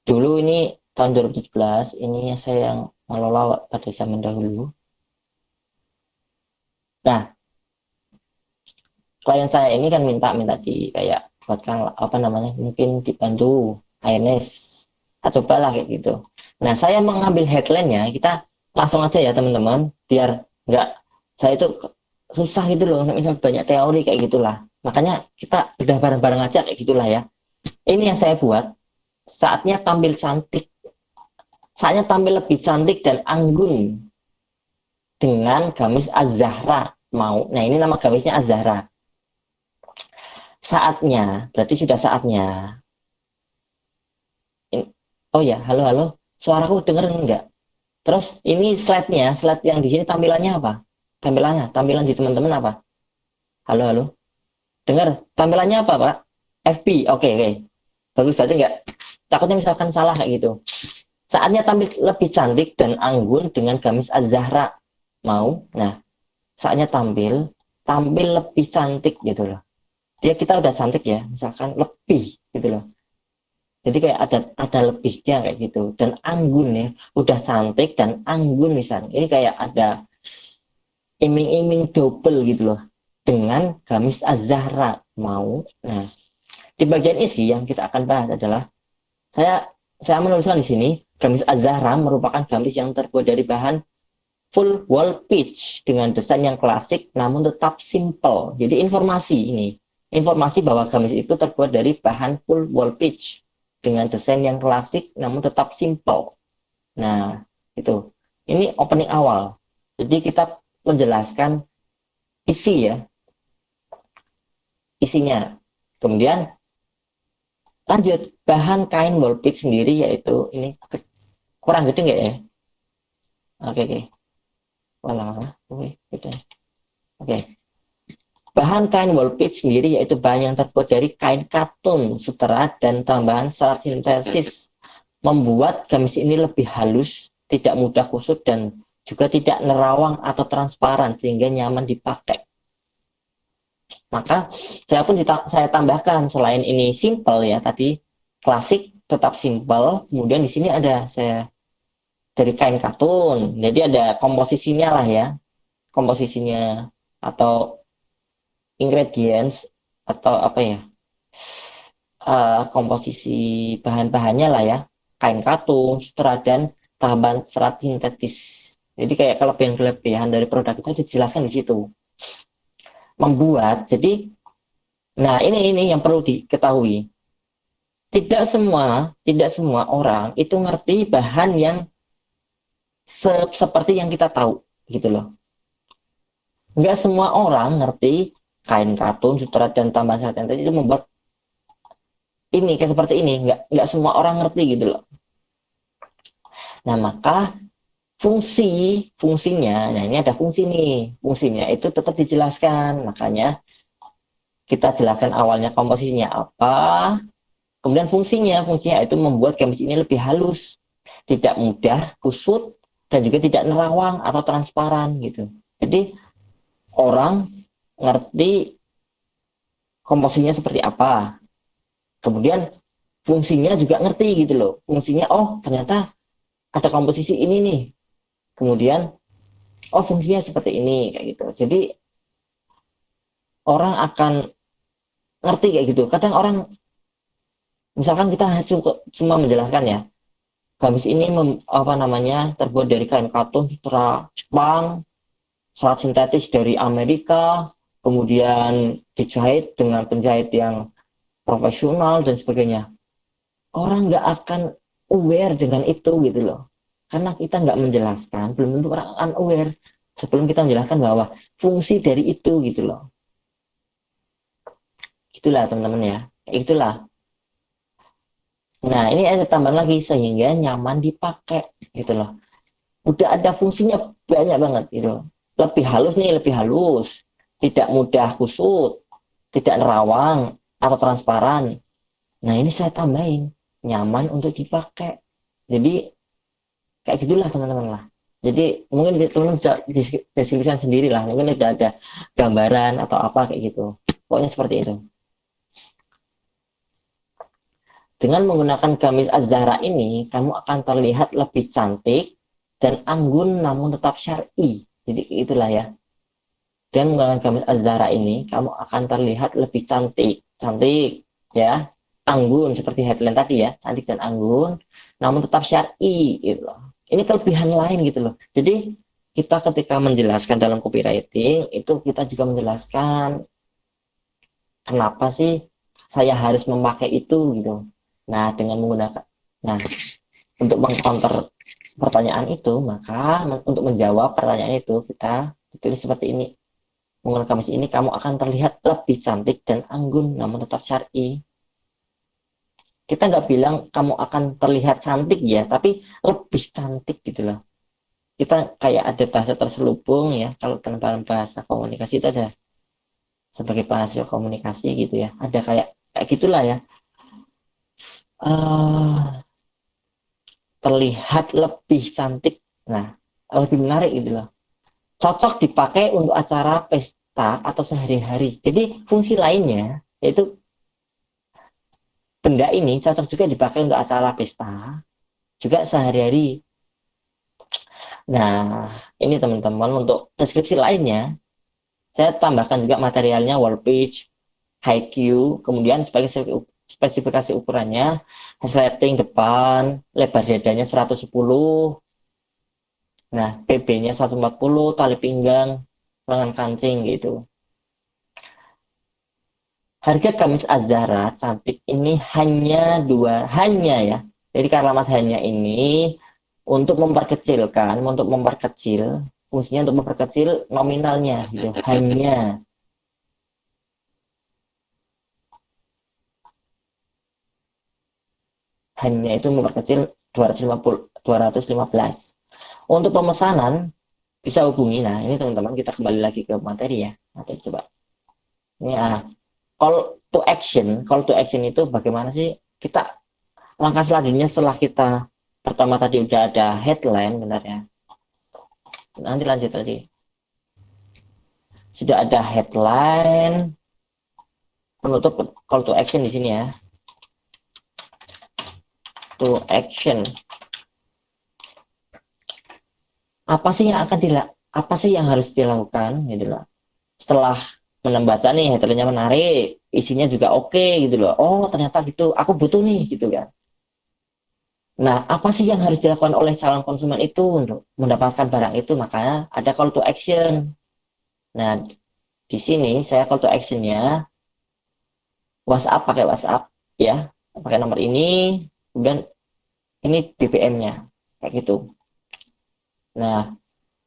B: dulu, ini tahun 2017, ini saya yang mengelola pada zaman dahulu. Nah, klien saya ini kan minta di kayak buatkan apa namanya, mungkin dibantu awareness atau cobalah kayak gitu. Nah, saya mengambil headline-nya, kita langsung aja ya teman-teman, biar nggak, saya itu susah gitu loh, misal banyak teori kayak gitulah. Makanya kita udah bareng-bareng aja kayak gitulah ya. Ini yang saya buat, saatnya tampil cantik, saatnya tampil lebih cantik dan anggun dengan gamis Az-Zahra mau. Nah, ini nama gamisnya Az-Zahra. Saatnya, berarti sudah saatnya. Oh ya, halo, suaraku denger enggak? Terus ini slide-nya, slide yang di sini tampilannya apa? Tampilan di teman-teman apa? Halo, dengar? Tampilannya apa, Pak? FB, oke. Bagus, berarti enggak? Takutnya misalkan salah kayak gitu. Saatnya tampil lebih cantik dan anggun dengan gamis Az-Zahra mau. Nah, saatnya tampil lebih cantik gitu loh. Kita udah cantik ya, misalkan lebih gitu loh. Jadi kayak ada lebihnya kayak gitu, dan anggun ya, udah cantik dan anggun misalnya. Ini kayak ada iming-iming double gitu loh dengan gamis Az-Zahra mau. Nah, di bagian isi yang kita akan bahas adalah saya menuliskan di sini, gamis Az-Zahra merupakan gamis yang terbuat dari bahan full wall pitch dengan desain yang klasik namun tetap simple. Jadi informasi bahwa gamis itu terbuat dari bahan full wall pitch dengan desain yang klasik namun tetap simple. Nah, itu. Ini opening awal. Jadi kita menjelaskan isi ya. Isinya. Kemudian lanjut, bahan kain wall pitch sendiri yaitu ini kurang gede nggak ya? Oke. Oke. Bahan kain wall pitch sendiri yaitu bahan yang terbuat dari kain katun, sutera, dan tambahan serat sintesis, membuat gamis ini lebih halus, tidak mudah kusut, dan juga tidak nerawang atau transparan sehingga nyaman dipakai. Maka saya tambahkan, selain ini simple ya, tadi klasik tetap simple, kemudian di sini ada saya dari kain katun, jadi ada komposisinya lah ya, komposisinya atau ingredients atau apa ya, komposisi bahan-bahannya lah ya, kain katun, sutra, dan tambahan serat sintetis. Jadi kayak kelebihan-kelebihan dari produk itu dijelaskan di situ. Membuat, jadi, nah ini yang perlu diketahui. Tidak semua orang itu ngerti bahan yang seperti yang kita tahu, gitu loh. Nggak semua orang ngerti kain katun, sutra, dan tambahan serat sintetis itu membuat ini kayak seperti ini. Nggak semua orang ngerti gitu loh. Nah, maka fungsinya, nah ini ada fungsi nih, fungsinya itu tetap dijelaskan, makanya kita jelaskan awalnya komposisinya apa, kemudian fungsinya itu membuat gamis ini lebih halus, tidak mudah kusut, dan juga tidak nerawang atau transparan gitu. Jadi orang ngerti komposisinya seperti apa, kemudian fungsinya juga ngerti gitu loh, fungsinya oh ternyata ada komposisi ini nih, kemudian oh fungsinya seperti ini kayak gitu. Jadi orang akan ngerti kayak gitu. Kadang orang misalkan kita cuma menjelaskan ya, gamis ini terbuat dari kain katun sutra Jepang, serat sintetis dari Amerika, kemudian dijahit dengan penjahit yang profesional dan sebagainya. Orang nggak akan aware dengan itu gitu loh. Karena kita nggak menjelaskan, belum tentu orang akan aware sebelum kita menjelaskan bahwa fungsi dari itu gitu loh. Itulah teman-teman ya, itulah. Nah ini ada tambahan lagi sehingga nyaman dipakai gitu loh. Udah ada fungsinya banyak banget gitu. Lebih halus, tidak mudah kusut, tidak nerawang atau transparan. Nah ini saya tambahin nyaman untuk dipakai. Jadi kayak gitulah teman-teman lah. Jadi mungkin teman-teman bisa deskripsikan sendiri lah. Mungkin udah ada gambaran atau apa kayak gitu. Pokoknya seperti itu. Dengan menggunakan gamis Az-Zahra ini, kamu akan terlihat lebih cantik dan anggun namun tetap syar'i. Jadi itulah ya. Dan menggunakan gamis Az-Zahra ini, kamu akan terlihat lebih cantik ya, anggun seperti headline tadi ya, cantik dan anggun, namun tetap syar'i gitu loh. Ini kelebihan lain gitu loh. Jadi kita ketika menjelaskan dalam copywriting itu kita juga menjelaskan kenapa sih saya harus memakai itu gitu. Nah, dengan menggunakan, nah, untuk mengcounter pertanyaan itu, maka untuk menjawab pertanyaan itu, kita ditulis seperti ini. Menggunakan gamis ini, kamu akan terlihat lebih cantik dan anggun, namun tetap syar'i. Kita nggak bilang kamu akan terlihat cantik ya, tapi lebih cantik gitu loh. Kita kayak ada bahasa terselubung ya, kalau dalam bahasa komunikasi itu ada sebagai bahasa komunikasi gitu ya. Ada kayak gitulah ya. Terlihat lebih cantik, nah lebih menarik gitu loh, cocok dipakai untuk acara pesta atau sehari-hari. Jadi fungsi lainnya yaitu benda ini cocok juga dipakai untuk acara pesta juga sehari-hari. Nah ini teman-teman, untuk deskripsi lainnya saya tambahkan juga materialnya wall page, high Q, kemudian sebagai spesifikasi ukurannya, resleting depan, lebar dadanya 110, nah PB-nya 140, tali pinggang, lengan kancing gitu. Harga gamis Az-Zahra cantik ini hanya ya. Jadi kalimat hanya ini untuk memperkecil, fungsinya untuk memperkecil nominalnya gitu. Hanya itu memperkecil 215. Untuk pemesanan bisa hubungi. Nah, ini teman-teman kita kembali lagi ke materi ya. Nanti coba. Ini call to action itu bagaimana sih kita langkah selanjutnya setelah kita pertama tadi udah ada headline, benar ya. Nanti lanjut lagi. Sudah ada headline, penutup call to action di sini ya. To action. Apa sih yang harus dilakukan gitu loh. Setelah membaca nih headline-nya menarik, isinya juga oke gitu loh. Oh ternyata gitu, aku butuh nih gitu kan. Nah apa sih yang harus dilakukan oleh calon konsumen itu untuk mendapatkan barang itu? Makanya ada call to action. Nah di sini saya call to actionnya WhatsApp, pakai WhatsApp ya, pakai nomor ini, kemudian ini BBM-nya kayak gitu. Nah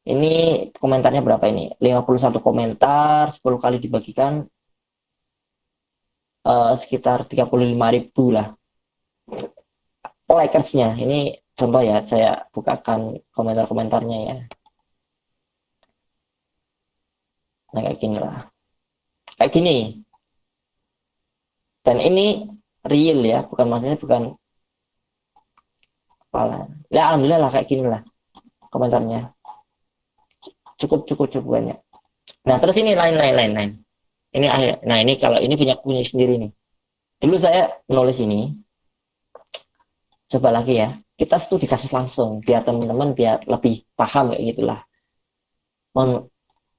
B: ini komentarnya berapa ini? 51 komentar, 10 kali dibagikan sekitar 35.000 lah likersnya. Ini contoh ya, saya bukakan komentar-komentarnya ya. Nah kayak gini lah, kayak gini. Dan ini real ya, bukan maksudnya bukan apalah. Ya alhamdulillah lah kayak gini lah komentarnya. Cukup banyak. Nah terus ini lain. Ini akhir. Nah ini kalau ini punya sendiri nih. Dulu saya menulis ini, coba lagi ya. Kita tuh dikasih langsung biar teman-teman biar lebih paham kayak gitulah.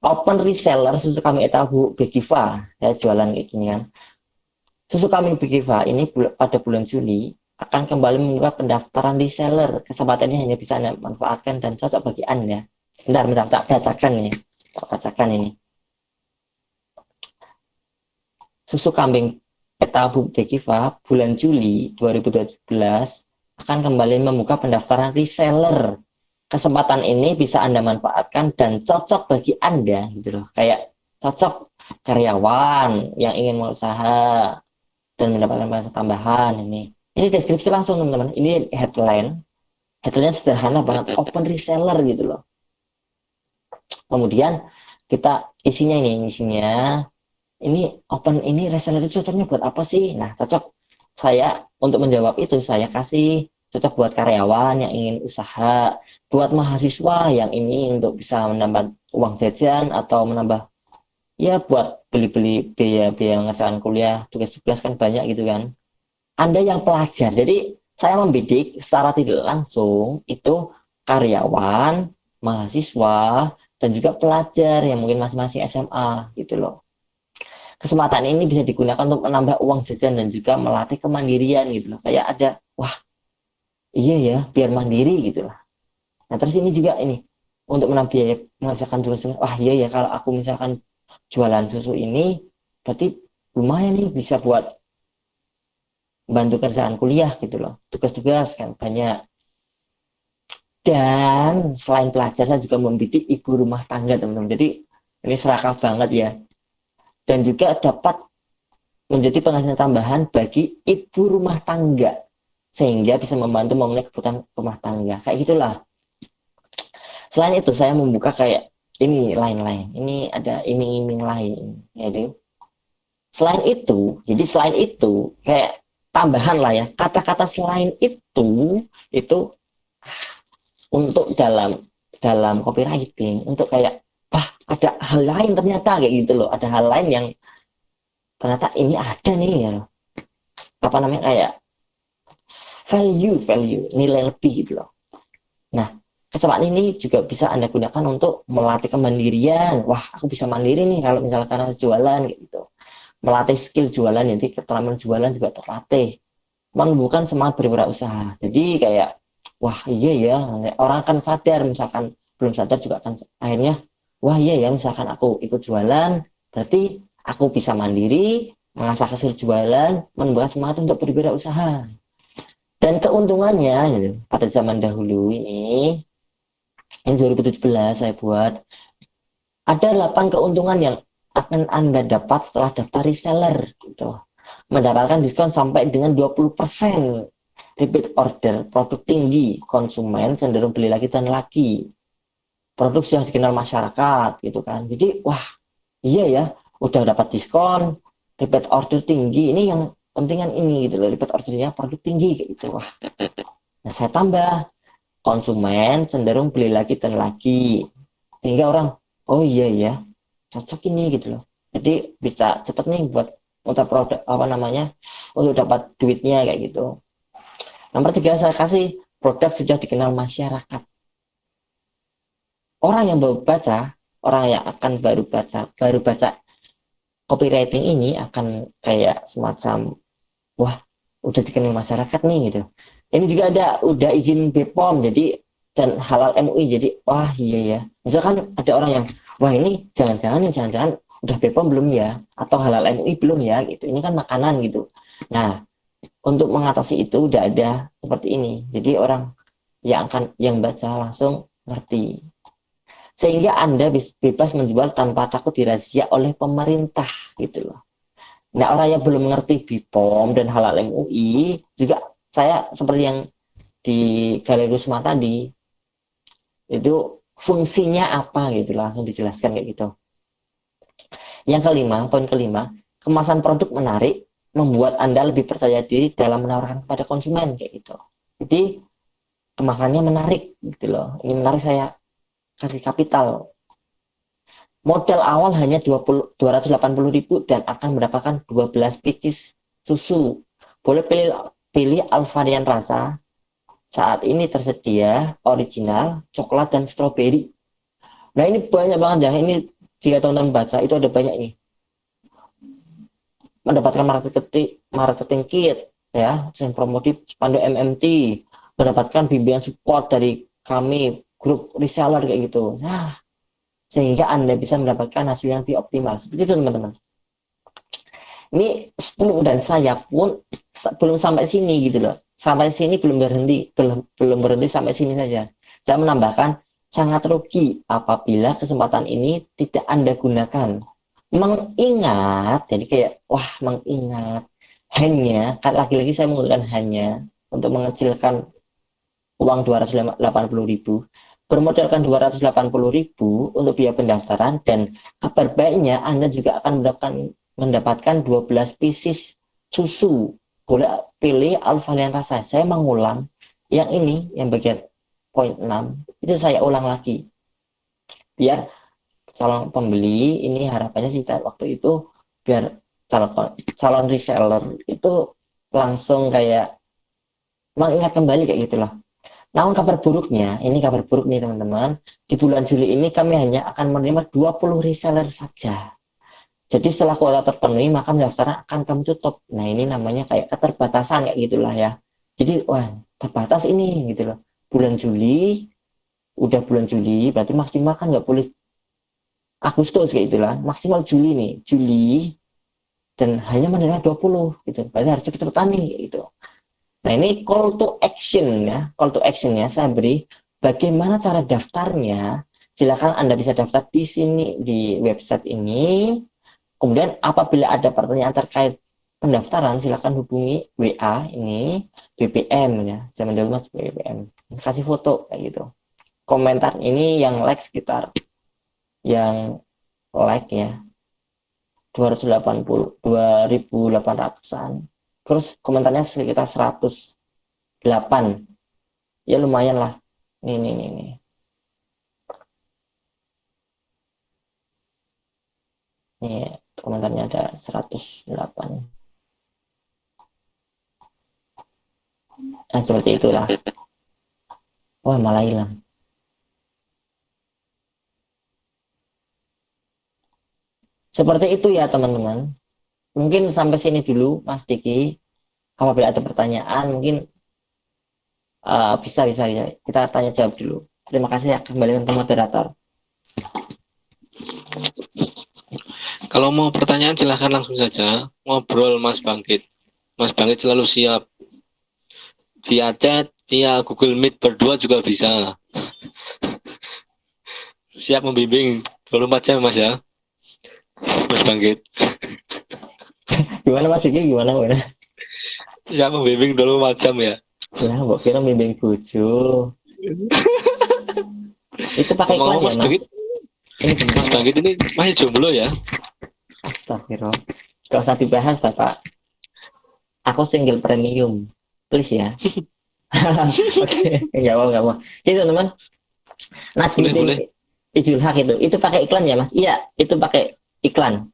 B: Open reseller susu kami etabu Begiva, ya jualan kayak gini kan. Susu kami Begiva ini pada bulan Juli akan kembali membuka pendaftaran reseller. Kesempatan ini hanya bisa Anda manfaatkan dan cocok bagi Anda. Bentar, tak bacakan nih. Tak bacakan ini. Susu kambing etabu Begiva bulan Juli 2017 akan kembali membuka pendaftaran reseller. Kesempatan ini bisa Anda manfaatkan dan cocok bagi Anda gitu loh. Kayak cocok karyawan yang ingin berusaha dan mendapatkan penghasilan tambahan ini. Ini deskripsi langsung teman-teman. Ini headline. Headline sederhana banget, open reseller gitu loh. Kemudian kita isinya ini open ini reseller itu cocoknya buat apa sih? Nah, cocok saya untuk menjawab itu saya kasih cocok buat karyawan yang ingin usaha, buat mahasiswa yang ini untuk bisa menambah uang jajan atau menambah ya buat beli-beli biaya mengerjakan kuliah, tugas-tugas kan banyak gitu kan. Anda yang pelajar, jadi saya membidik secara tidak langsung itu karyawan, mahasiswa, dan juga pelajar yang mungkin masing-masing SMA gitu loh. Kesempatan ini bisa digunakan untuk menambah uang jajan dan juga melatih kemandirian gitu loh. Kayak ada, wah iya ya, biar mandiri gitu lah. Nah terus ini juga ini, untuk menambah biaya mengerjakan tugas, wah iya ya kalau aku misalkan jualan susu ini, berarti lumayan nih bisa buat bantu kerjaan kuliah gitu loh. Tugas-tugas kan banyak. Dan selain pelajar, saya juga membidik ibu rumah tangga teman-teman. Jadi ini serakah banget ya. Dan juga dapat menjadi penghasilan tambahan bagi ibu rumah tangga. Sehingga bisa membantu memenuhi kebutuhan rumah tangga. Kayak gitulah. Selain itu saya membuka kayak ini lain-lain. Ini ada iming-iming lain. Jadi selain itu kayak tambahan lah ya. Kata-kata selain itu untuk dalam copywriting untuk kayak wah ada hal lain ternyata kayak gitu loh, ada hal lain yang ternyata ini ada nih ya, apa namanya kayak value nilai lebih gitu loh. Nah kesempatan ini juga bisa Anda gunakan untuk melatih kemandirian. Wah aku bisa mandiri nih kalau misalkan harus jualan gitu, melatih skill jualan, nanti keterampilan jualan juga terlatih, menumbuhkan semangat berwirausaha. Jadi kayak wah iya ya, orang akan sadar, misalkan belum sadar juga akan akhirnya wah iya ya, misalkan aku ikut jualan berarti aku bisa mandiri, mengasah hasil jualan, menumbuhkan semangat untuk berwirausaha. Dan keuntungannya gitu, pada zaman dahulu ini 2017 saya buat ada 8 keuntungan yang akan Anda dapat setelah daftar reseller gitu. Mendapatkan diskon sampai dengan 20%, repeat order, produk tinggi, konsumen cenderung beli lagi dan lagi, produk sudah dikenal masyarakat gitu kan. Jadi wah iya ya, udah dapat diskon, repeat order tinggi, ini yang pentingan ini gitu loh, repeat ordernya produk tinggi kayak gitu. Wah nah saya tambah konsumen cenderung beli lagi dan lagi, sehingga orang oh iya ya cocok ini gitu loh, jadi bisa cepet nih buat muter produk apa namanya untuk dapat duitnya kayak gitu. Nomor 3 saya kasih produk sudah dikenal masyarakat. Orang yang baru baca, orang yang akan baru baca copywriting ini akan kayak semacam wah udah dikenal masyarakat nih gitu. Ini juga udah izin BPOM jadi dan halal MUI jadi wah iya ya. Misalkan ada orang yang wah ini jangan-jangan udah BPOM belum ya atau halal MUI belum ya gitu. Ini kan makanan gitu. Nah, untuk mengatasi itu udah ada seperti ini. Jadi orang yang baca langsung ngerti. Sehingga Anda bebas menjual tanpa takut dirazia oleh pemerintah gitu loh. Nah, orang yang belum mengerti BPOM dan halal MUI juga saya seperti yang di Galeri Rusma tadi itu fungsinya apa gitu langsung dijelaskan kayak gitu. Yang kelima, poin kelima, kemasan produk menarik membuat Anda lebih percaya diri dalam menawarkan kepada konsumen kayak gitu. Jadi kemasannya menarik gitu loh. Ini menarik saya kasih kapital. Modal awal hanya 280.000 dan akan mendapatkan 12 pieces susu. Boleh pilih varian rasa. Saat ini tersedia original, coklat, dan stroberi. Nah ini banyak banget ya. Ini jika teman-teman baca itu ada banyak nih. Mendapatkan marketing kit, ya, promotif spanduk MMT, mendapatkan bimbingan support dari kami, grup reseller kayak gitu. Nah, sehingga Anda bisa mendapatkan hasil yang lebih optimal. Seperti itu teman-teman. Ini 10 dan saya pun belum sampai sini gitu loh. Sampai sini belum berhenti sampai sini saja. Saya menambahkan sangat rugi apabila kesempatan ini tidak Anda gunakan. Mengingat, jadi kayak wah mengingat hanya lagi-lagi saya menggunakan hanya untuk mengecilkan uang 280.000 bermodalkan 280.000 untuk biaya pendaftaran dan kabar baiknya Anda juga akan mendapatkan 12 pieces susu. Boleh pilih alfalian rasa. Saya mengulang yang ini yang bagian poin 6 itu saya ulang lagi biar calon pembeli ini harapannya sih waktu itu biar calon reseller itu langsung kayak mengingat kembali kayak gitulah. Namun kabar buruknya, ini kabar buruk nih teman-teman, di bulan Juli ini kami hanya akan menerima 20 reseller saja. Jadi setelah kuota terpenuhi, maka pendaftaran akan kami tutup. Nah ini namanya kayak keterbatasan kayak gitulah ya. Jadi wah terbatas ini gitu loh. Bulan Juli, udah bulan Juli, berarti maksimal kan nggak boleh Agustus kayak gitulah. Maksimal Juli nih, Juli dan hanya menerima 20 gitu. Berarti harus cepet-cepetan nih gitu. Nah ini call to action ya, call to actionnya saya beri bagaimana cara daftarnya. Silakan Anda bisa daftar di sini di website ini. Kemudian apabila ada pertanyaan terkait pendaftaran, silakan hubungi WA ini BBM ya, zaman dulu mas BBM. Kasih foto kayak gitu. Komentar ini yang like sekitar yang like ya 2.800-an. Terus komentarnya sekitar 108. Ya lumayan lah. Nih. Nih, komentarnya ada 108. Nah, seperti itulah. Wah, malah hilang. Seperti itu ya, teman-teman. Mungkin sampai sini dulu, Mas Diki. Apabila ada pertanyaan, mungkin bisa kita tanya jawab dulu. Terima kasih ya, kembali untuk moderator.
A: Kalau mau pertanyaan silahkan langsung saja ngobrol Mas Bangkit. Mas Bangkit selalu siap. Via chat, via Google Meet berdua juga bisa. Siap membimbing 24 jam Mas ya. Mas Bangkit.
B: Gimana Mas Diki? Gimana?
A: Siap membimbing 24 jam ya.
B: Ya, mbok kira membimbing bojo. Itu pakai iklan ya, Mas?
A: Bangkit, ini Mas Bangkit ini masih jomblo ya?
B: Astagfirullah. Gak usah dibahas, Bapak. Aku single premium. Please ya. Oke, enggak mau. Itu teman.
A: Boleh.
B: Ijul Hak itu pakai iklan ya, Mas? Iya, itu pakai iklan.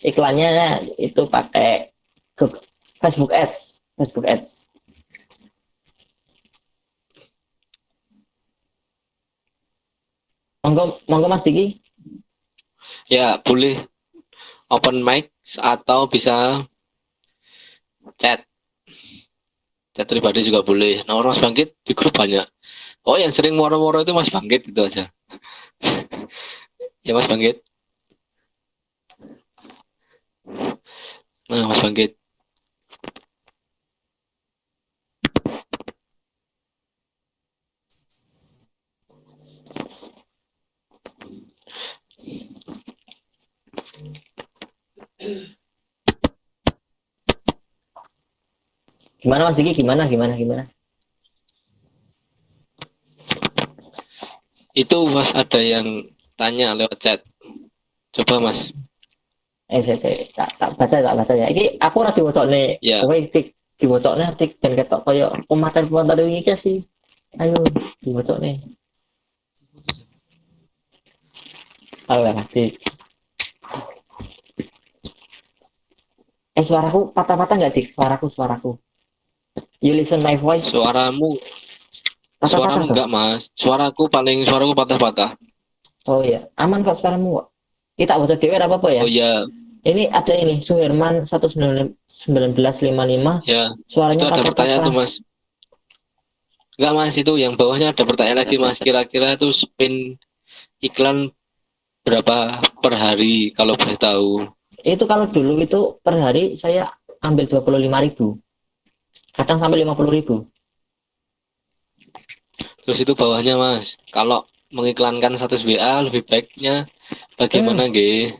B: Iklannya itu pakai Facebook Ads. Monggo Mas Diki.
A: Ya, boleh. open mic atau bisa chat pribadi juga boleh. Nomor Mas Bangkit di grup banyak. Oh, yang sering moro-moro itu Mas Bangkit itu aja. Ya Mas Bangkit. Nah Mas Bangkit.
B: Gimana Mas Diki? Gimana?
A: Itu Mas ada yang tanya lewat chat. Coba Mas.
B: Tak baca ya. Iki aku ora diwacane,
A: Ya,
B: kowe diwacane tik ben ketok kaya pemater-pemater wingi ki sih. Ayo diwacane. Alah, Dik. Suaraku patah-patah nggak Dik? Suaraku. You listen my voice.
A: suaramu
B: Patah-patah
A: suaramu
B: toh?
A: enggak Mas. Suaraku patah-patah.
B: Oh iya, aman kok suaramu kok. Kita baca dewe apa-apa ya.
A: Oh ya,
B: Ini ada ini Suherman 1955.
A: ya. Itu
B: Suaranya
A: ada pertanyaan tuh
B: patah-patah.
A: Mas. Enggak Mas, itu yang bawahnya ada pertanyaan lagi Mas. Kira-kira itu spin iklan berapa per hari kalau boleh tahu?
B: Itu kalau dulu itu per hari saya ambil 25.000. Kadang sampai 50.000.
A: Terus itu bawahnya Mas, kalau mengiklankan status WA lebih baiknya
B: Hmm,
A: bagaimana G?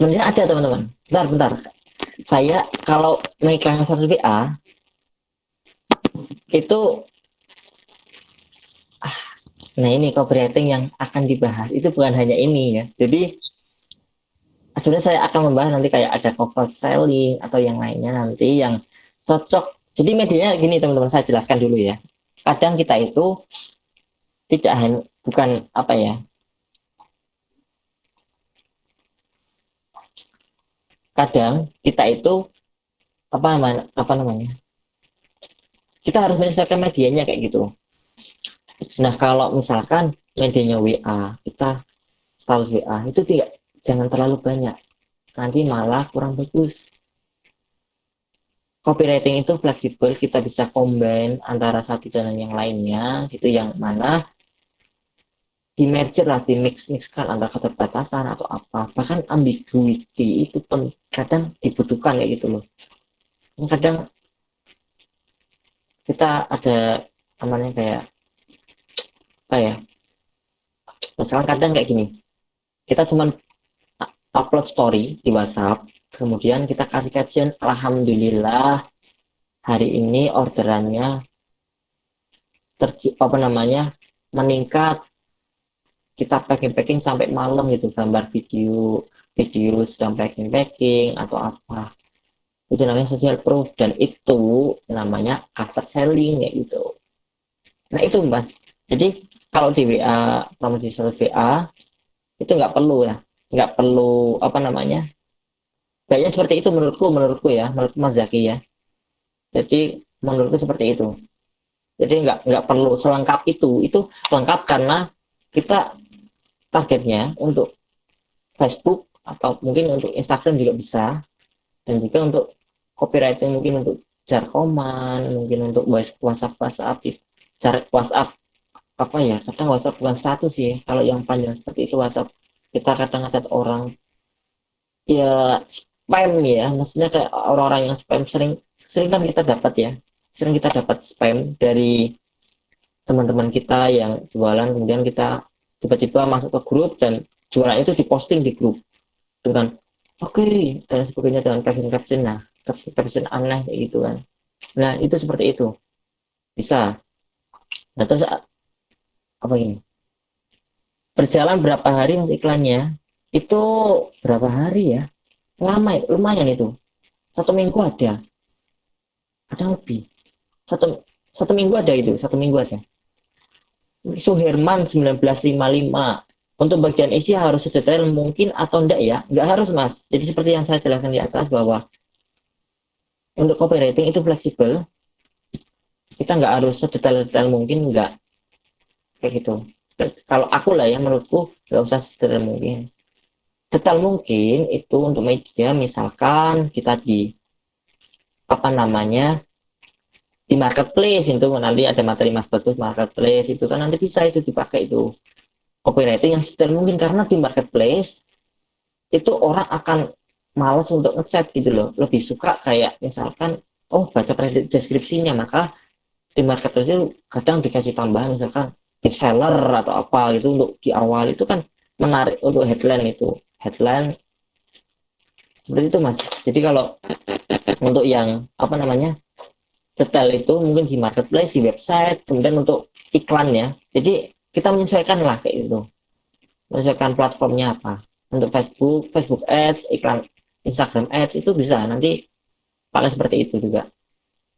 B: sebenarnya ada teman-teman. Bentar. Saya kalau mengiklankan satu VA itu, nah ini copywriting yang akan dibahas itu bukan hanya ini ya. Jadi sebenarnya saya akan membahas nanti kayak ada cover selling atau yang lainnya nanti yang cocok. Jadi medianya gini teman-teman, saya jelaskan dulu ya. Kadang kita itu tidak hanya bukan apa ya. Kadang kita itu apa namanya? Kita harus menyesuaikan medianya kayak gitu. Nah, kalau misalkan medianya WA, kita status WA itu tidak, jangan terlalu banyak. Nanti malah kurang bagus. Copywriting itu fleksibel, kita bisa combine antara satu dan yang lainnya, gitu yang mana di merger lah, di mixkan antara keterbatasan atau apa, bahkan ambiguity itu kadang dibutuhkan kayak gitu loh. Kadang kita ada namanya kayak apa ya, misalkan kadang kayak gini, kita cuman upload story di WhatsApp, kemudian kita kasih caption, Alhamdulillah hari ini orderannya apa namanya meningkat, kita packing sampai malam gitu, gambar video sedang packing atau apa, itu namanya social proof dan itu namanya cover selling ya gitu. Nah itu Mas, jadi kalau di WA, promosi sales WA itu nggak perlu apa namanya, kayaknya seperti itu menurutku ya, menurut Mas Zaki ya. Jadi menurutku seperti itu. Jadi nggak perlu selengkap itu lengkap karena kita targetnya untuk Facebook atau mungkin untuk Instagram juga bisa, dan juga untuk copywriting mungkin untuk jarkoman, mungkin untuk WhatsApp cari WhatsApp apa ya, kadang WhatsApp bukan status sih, kalau yang panjang seperti itu WhatsApp kita kadang ngechat orang ya spam ya, maksudnya kayak orang-orang yang spam sering sering kan kita dapat ya, sering kita dapat spam dari teman-teman kita yang jualan, kemudian kita tiba-tiba masuk ke grup dan jualan itu diposting di grup dengan oke dan sebagainya dengan caption nah caption aneh kayak gitu kan. Nah itu seperti itu bisa. Nah terus apa ini, berjalan berapa hari mas iklannya itu, berapa hari ya, lama ya, lumayan itu, 1 minggu ada lebih, satu satu minggu ada, itu 1 minggu ada. Suherman 1955. Untuk bagian isi harus sedetail mungkin atau enggak ya? Enggak harus mas. Jadi seperti yang saya jelaskan di atas bahwa untuk copywriting itu fleksibel. Kita nggak harus sedetail-detail mungkin, enggak kayak gitu. Kalau aku lah ya, menurutku nggak usah sedetail mungkin. detail mungkin itu untuk media. Misalkan kita di apa namanya di marketplace itu nanti ada materi mas bagus marketplace itu kan nanti bisa itu dipakai itu copywriting yang detail mungkin, karena di marketplace itu orang akan malas untuk ngechat gitu loh, lebih suka kayak misalkan oh baca deskripsinya. Maka di marketplace itu kadang dikasih tambahan misalkan seller atau apa gitu untuk di awal itu kan menarik untuk headline seperti itu mas. Jadi kalau untuk yang apa namanya detail itu mungkin di marketplace, di website, kemudian untuk iklan ya. Jadi kita menyesuaikan lah kayak itu, menyesuaikan platformnya apa. Untuk Facebook Ads, iklan Instagram Ads itu bisa nanti pakai seperti itu juga.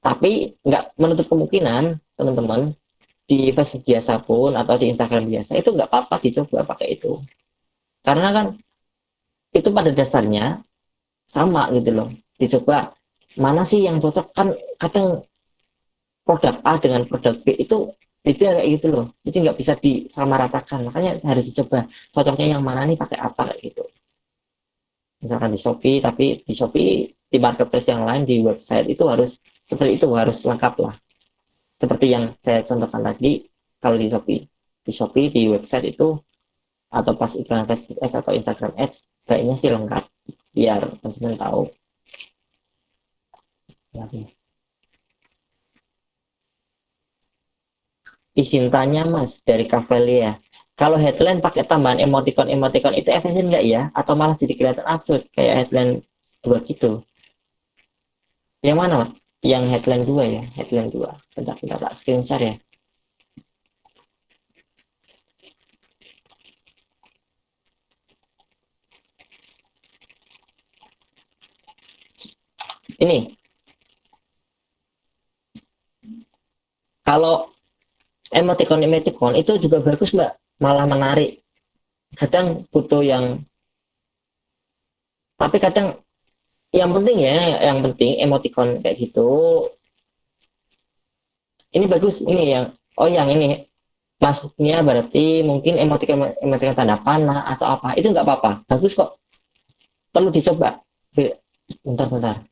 B: Tapi nggak menutup kemungkinan teman-teman di Facebook biasa pun atau di Instagram biasa itu nggak apa-apa dicoba pakai itu. Karena kan itu pada dasarnya sama gitu loh. Dicoba mana sih yang cocok, kan kadang produk A dengan produk B itu beda kayak gitu loh. Jadi nggak bisa disamaratakan. Makanya harus dicoba cocoknya yang mana nih pakai apa kayak gitu. Misalkan di Shopee, tapi di Shopee di marketplace yang lain di website itu harus seperti itu, harus lengkap lah. Seperti yang saya contohkan tadi, kalau di Shopee di website itu atau pas iklan Facebook Ads atau Instagram Ads kayaknya sih lengkap biar konsumen tahu. Ya, izin tanya mas dari Kavelia, kalau headline pakai tambahan emoticon itu efisien nggak ya, atau malah jadi kelihatan absurd kayak headline 2 gitu? Yang mana mas? Yang headline 2 ya, headline 2. Bentar tak screenshot ya. Ini kalau emoticon itu juga bagus mbak, malah menarik. Kadang butuh yang, tapi kadang yang penting ya, yang penting emoticon kayak gitu. Ini bagus, ini yang, oh yang ini masuknya berarti mungkin emoticon tanda panah atau apa, itu nggak apa-apa, bagus kok, perlu dicoba. Bentar.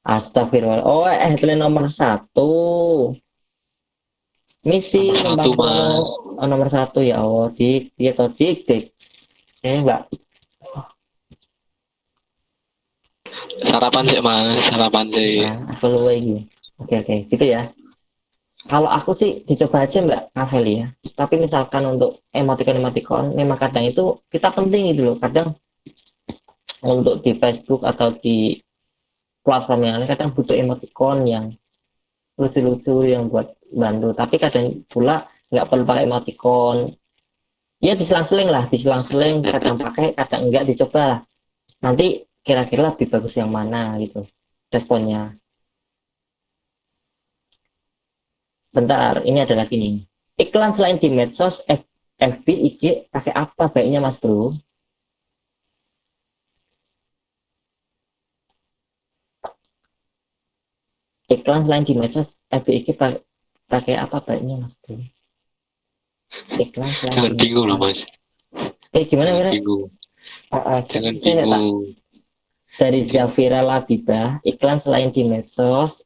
B: Astagfirullah. Oh, headline nomor 1. Misi
A: Nomor satu
B: membangun
A: mas.
B: nomor 1 ya. Oh, dik. Ini mbak.
A: Sarapan sih mas, sarapan sih.
B: Nah, aku lupa ini. Oke, gitu ya. Kalau aku sih dicoba aja mbak Kaveli ya. Tapi misalkan untuk emoticon memang kadang itu kita penting gitu loh. Kadang untuk di Facebook atau di platform yang lain kadang butuh emoticon yang lucu-lucu yang buat bantu. Tapi kadang pula nggak perlu pakai emoticon. Ya diselang-seling kadang pakai, kadang enggak, dicoba lah. Nanti kira-kira lebih bagus yang mana gitu responnya. Bentar, ini ada lagi nih. Iklan selain di medsos, FB, IG, pakai apa baiknya mas bro? Iklan selain di medsos, FB, IG, pakai apa baiknya mas bro? Iklan selain di
A: Jangan bingung loh
B: medsos.
A: mas.
B: Gimana
A: Jangan
B: gimana?
A: bingung. Jangan
B: Saya tak
A: bingung.
B: dari Zafira Labibah, iklan selain di medsos,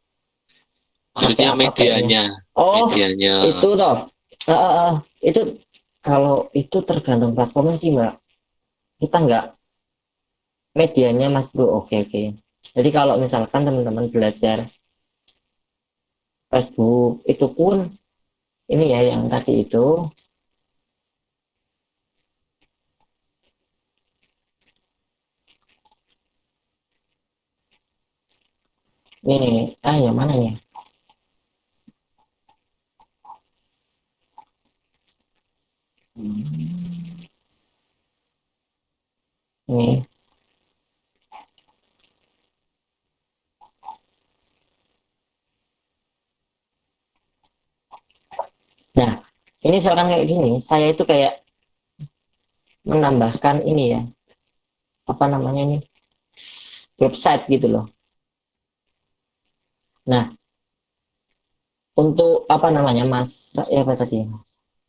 B: pakai
A: Maksudnya
B: apa baiknya?
A: medianya.
B: Oh,
A: Medianya.
B: itu toh. Itu kalau itu tergantung platformnya sih mbak. Kita nggak medianya mas bro. Oke. Jadi kalau misalkan teman-teman belajar Facebook itu pun ini ya yang tadi itu ini yang mana nih? Ini. Nah, ini misalkan kayak gini, saya itu kayak menambahkan ini ya, apa namanya ini, website gitu loh. Nah, untuk apa namanya Mas, ya apa tadi?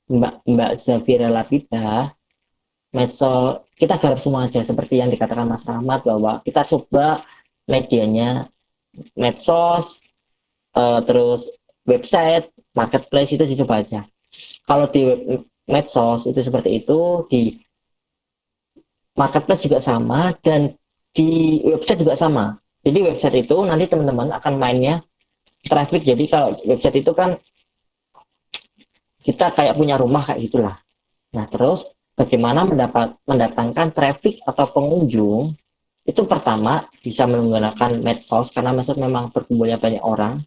B: Mbak Zafira Labibah, medsos kita garap semua aja seperti yang dikatakan Mas Rahmat bahwa kita coba medianya medsos, terus website, marketplace itu dicoba aja. Kalau di medsos itu seperti itu, di marketplace juga sama, dan di website juga sama. Jadi website itu nanti teman-teman akan mainnya traffic. Jadi kalau website itu kan kita kayak punya rumah kayak gitulah. Nah terus bagaimana mendatangkan traffic atau pengunjung itu pertama bisa menggunakan medsos karena medsos memang berkumpulnya banyak orang.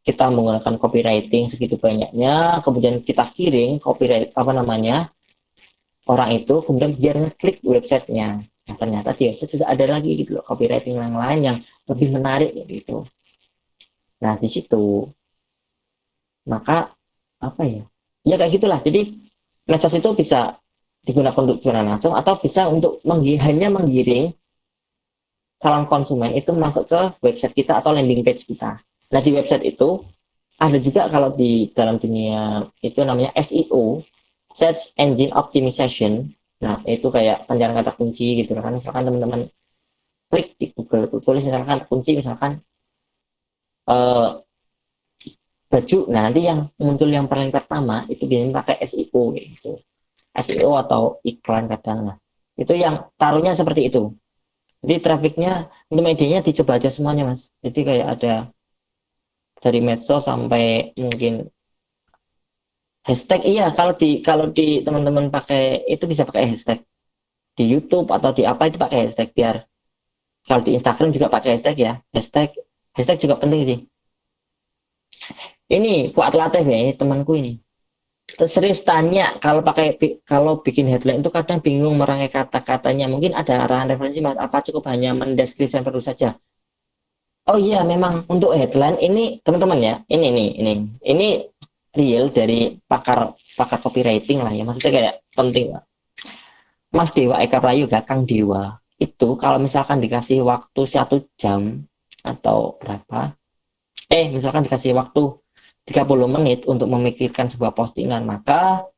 B: Kita menggunakan copywriting segitu banyaknya, kemudian kita kirim copyright apa namanya orang itu, kemudian biar ngeklik websitenya. Nah ternyata di website juga ada lagi gitu loh copywriting yang lain yang lebih menarik gitu. Nah di situ maka apa ya? Ya kayak gitulah. Jadi medsos itu bisa digunakan untuk jualan langsung atau bisa untuk hanya menggiring calon konsumen itu masuk ke website kita atau landing page kita. Nah di website itu ada juga kalau di dalam dunia itu namanya SEO, Search Engine Optimization. Nah itu kayak pencarian kata kunci gitu kan. Misalkan teman-teman klik di Google, tulis misalkan kata kunci misalkan baju. Nah nanti yang muncul yang paling pertama itu biasanya pakai SEO gitu. SEO atau iklan kadang. Nah itu yang taruhnya seperti itu. Jadi trafficnya untuk medianya dicoba aja semuanya mas. Jadi kayak ada dari medsos sampai mungkin hashtag. Iya kalau di teman-teman pakai itu bisa pakai hashtag di YouTube atau di apa itu pakai hashtag biar kalau di Instagram juga pakai hashtag ya. Hashtag juga penting sih. Ini Fuad Latif ya, ini temanku ini. Serius tanya kalau bikin headline itu kadang bingung merangkai kata-katanya. Mungkin ada arahan referensi mas, apa cukup hanya mendeskripsikan perlu saja. Oh iya, memang untuk headline ini teman-teman ya, ini real dari pakar pakar copywriting lah ya, maksudnya kayak penting lah. Mas Dewa Eka Prayoga, Kang Dewa itu kalau misalkan dikasih waktu 1 jam atau berapa, misalkan dikasih waktu 30 menit untuk memikirkan sebuah postingan, maka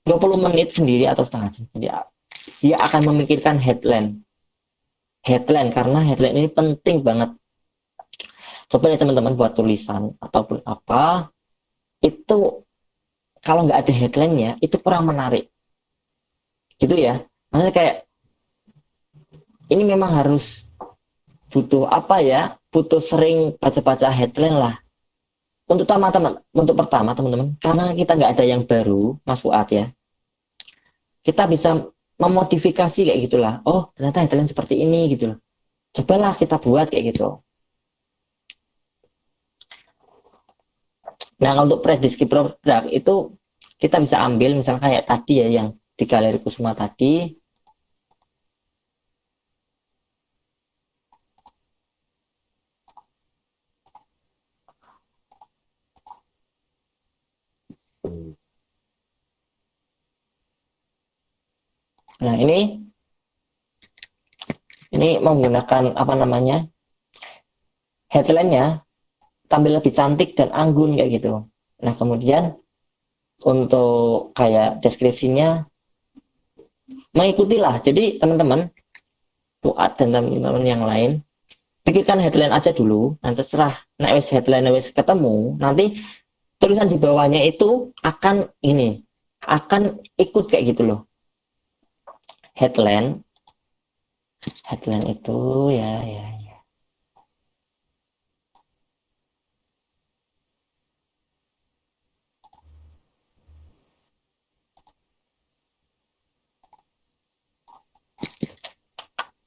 B: 20 menit sendiri atau setengah jam dia akan memikirkan headline karena headline ini penting banget. Coba ya teman-teman buat tulisan ataupun apa itu kalau nggak ada headline-nya itu kurang menarik gitu ya. Maksudnya kayak ini memang harus butuh apa ya, butuh sering baca-baca headline lah untuk pertama teman-teman, karena kita nggak ada yang baru Mas Fuad ya, kita bisa memodifikasi kayak gitulah. Oh ternyata headline seperti ini gitu loh, cobalah kita buat kayak gitu. Nah untuk prediksi produk itu kita bisa ambil misalnya kayak tadi ya yang di Galeri Kusuma tadi. Nah ini menggunakan apa namanya headline-nya tampil lebih cantik dan anggun kayak gitu. Nah kemudian untuk kayak deskripsinya mengikutilah. Jadi teman-teman Fuad dan teman-teman yang lain pikirkan headline aja dulu. Nanti terserah. Nah wes headline wes ketemu, nanti tulisan di bawahnya itu akan ikut kayak gitu loh. Headline itu ya.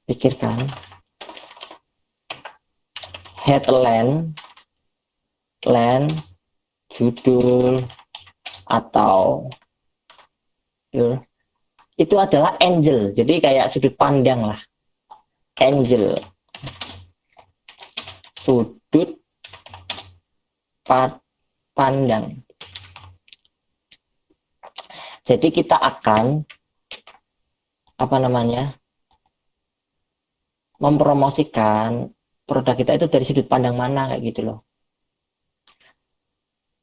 B: Pikirkan headline, judul atau itu adalah angle. Jadi kayak sudut pandang lah. Angle. Sudut pandang. Jadi kita akan apa namanya? Mempromosikan produk kita itu dari sudut pandang mana kayak gitu loh.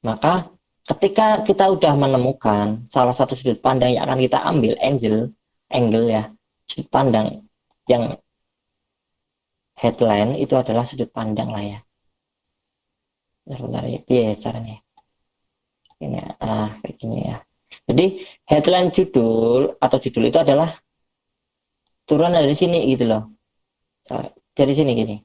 B: Maka ketika kita udah menemukan salah satu sudut pandang yang akan kita ambil, angle ya, sudut pandang yang headline itu adalah sudut pandang lah ya. Bentar ya, iya caranya. Ini kayak gini ya. Jadi headline judul atau judul itu adalah turunan dari sini gitu loh. Dari sini gini.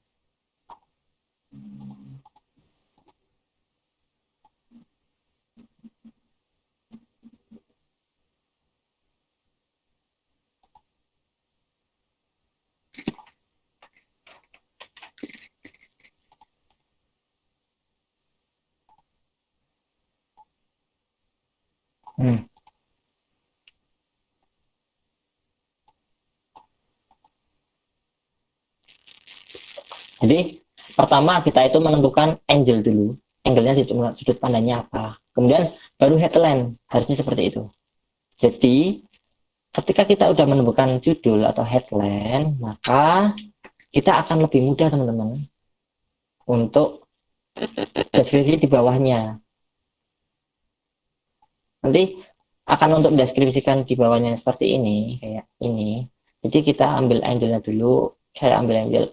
B: Jadi pertama kita itu menentukan angle dulu, angle-nya sudut pandangnya apa. Kemudian baru headline, harusnya seperti itu. Jadi ketika kita udah menemukan judul atau headline, maka kita akan lebih mudah teman-teman untuk deskripsi di bawahnya. Nanti akan untuk mendeskripsikan di bawahnya seperti ini, kayak ini. Jadi kita ambil angle-nya dulu, saya ambil angle,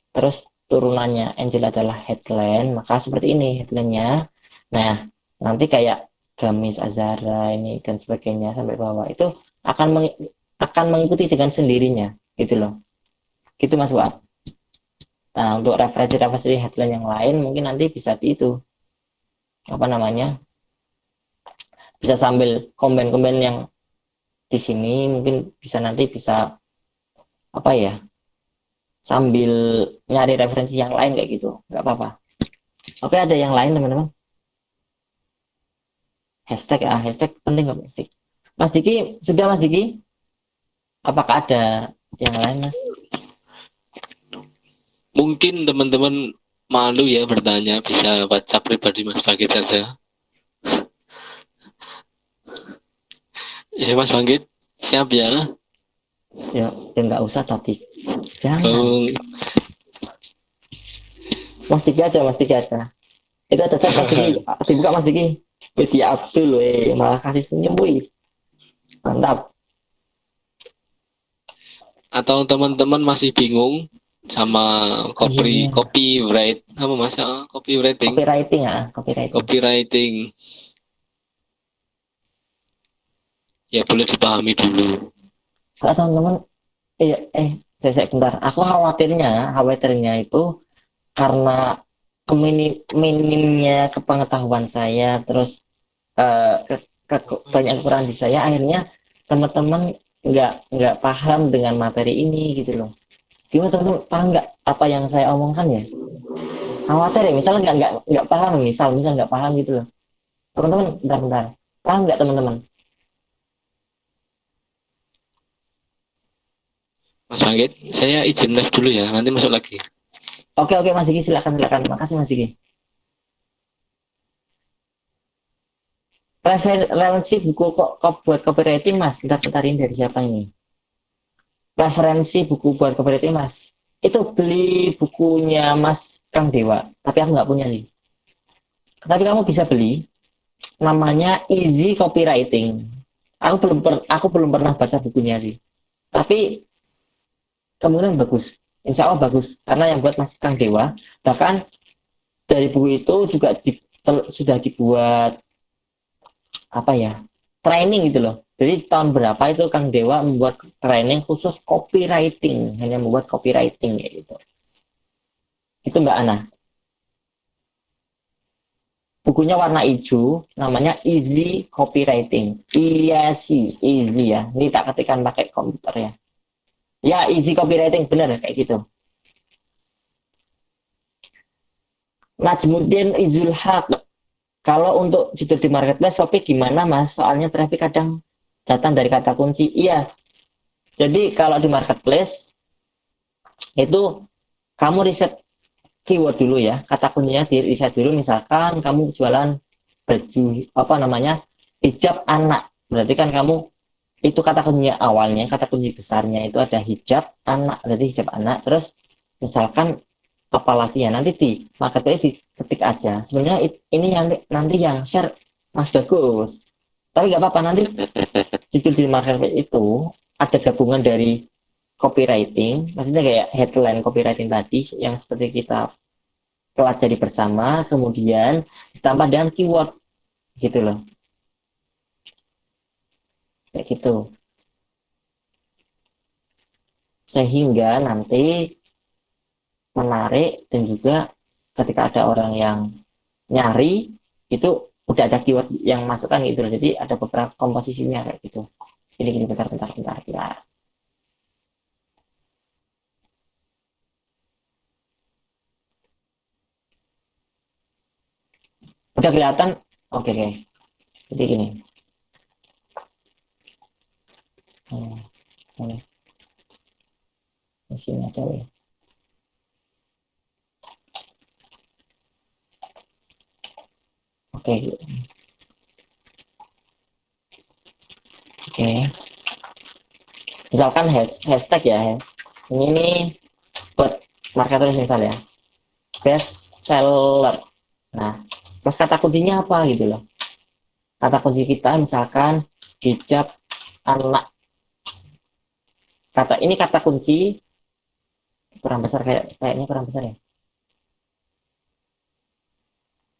B: terus turunannya angle adalah headline, maka seperti ini headline-nya. Nah, nanti kayak gamis Azara ini dan sebagainya sampai bawah itu akan mengikuti dengan sendirinya, gitu loh. Gitu Mas Wak. Nah, untuk referensi headline yang lain mungkin nanti bisa di itu. Apa namanya? Bisa sambil komen-komen yang di sini mungkin bisa nanti bisa apa ya? Sambil nyari referensi yang lain kayak gitu, nggak apa-apa. Oke, ada yang lain teman-teman? Hashtag ya, hashtag penting nggak hashtag? Mas Diki, sudah Mas Diki? Apakah ada yang lain Mas?
A: Mungkin teman-teman malu ya bertanya, bisa WhatsApp pribadi Mas Bangkit saja. Ya Mas Bangkit, siap ya?
B: Ya nggak usah tapi jangan. Mas Diki aja, Mas Diki aja. Itu ada chat Mas Diki, dibuka Mas Diki. Wedi Abdul, malah kasih senyum, wih. Mantap.
A: Atau teman-teman masih bingung sama copyright apa Mas?
B: Copywriting.
A: Copywriting. Ya boleh dipahami dulu.
B: Teman-teman, saya bentar. Aku khawatirnya itu karena minimnya kepengetahuan saya, terus banyak kekurangan di saya, akhirnya teman-teman nggak paham dengan materi ini gitu loh. Gimana teman-teman, paham nggak apa yang saya omongkan ya? Khawatir ya, misalnya nggak paham, misal nggak paham gitu loh. Teman-teman, bentar, paham nggak teman-teman?
A: Mas Bangkit, saya izin live dulu ya, nanti masuk lagi.
B: Oke Mas Diki, silakan. Makasih Mas Diki. Referensi buku kok buat copywriting Mas, bentar ini dari siapa ini? Referensi buku buat copywriting Mas, itu beli bukunya Mas Kang Dewa, tapi aku nggak punya sih. Tapi kamu bisa beli, namanya Easy Copywriting. Aku belum pernah baca bukunya sih, tapi kemungkinan bagus, insya Allah bagus, karena yang buat Mas Kang Dewa. Bahkan dari buku itu juga sudah dibuat apa ya, training gitu loh. Jadi tahun berapa itu Kang Dewa membuat training khusus copywriting, hanya membuat copywriting kayak gitu. Itu Mbak Ana. Bukunya warna hijau, namanya Easy Copywriting. Iya sih, easy ya. Ini tak ketikkan pakai komputer ya. Ya, Easy Copywriting, benar kayak gitu. Najmuddin Izul Haq. Kalau untuk judul di marketplace Shopee gimana Mas? Soalnya traffic kadang datang dari kata kunci. Iya. Jadi kalau di marketplace itu kamu riset keyword dulu ya. Kata kuncinya di riset dulu. Misalkan kamu jualan baju hijab anak. Berarti kan kamu itu kata kuncinya awalnya, kata kunci besarnya itu ada hijab anak, berarti hijab anak. Terus misalkan apalagi ya nanti di marketplace diketik aja. Sebenarnya ini yang nanti yang share Mas Bagus. Tapi nggak apa-apa, nanti judul di marketplace itu ada gabungan dari copywriting, maksudnya kayak headline copywriting tadi yang seperti kita pelajari bersama, kemudian ditambah dengan keyword gitu loh, kayak gitu. Sehingga nanti menarik dan juga ketika ada orang yang nyari itu udah ada keyword yang masukkan gitu loh. Jadi ada beberapa komposisinya kayak gitu. Ini gini bentar ya. Udah kelihatan? Oke, oke. Jadi gini. Ini sini aja ya. Oke. Oke. Misalkan hashtag ya. Ini nih buat marketplace misalnya. Best seller. Nah, terus kata kuncinya apa gitu loh. Kata kunci kita misalkan hijab anak. Ini kata kunci kurang besar, kayaknya kurang besar ya.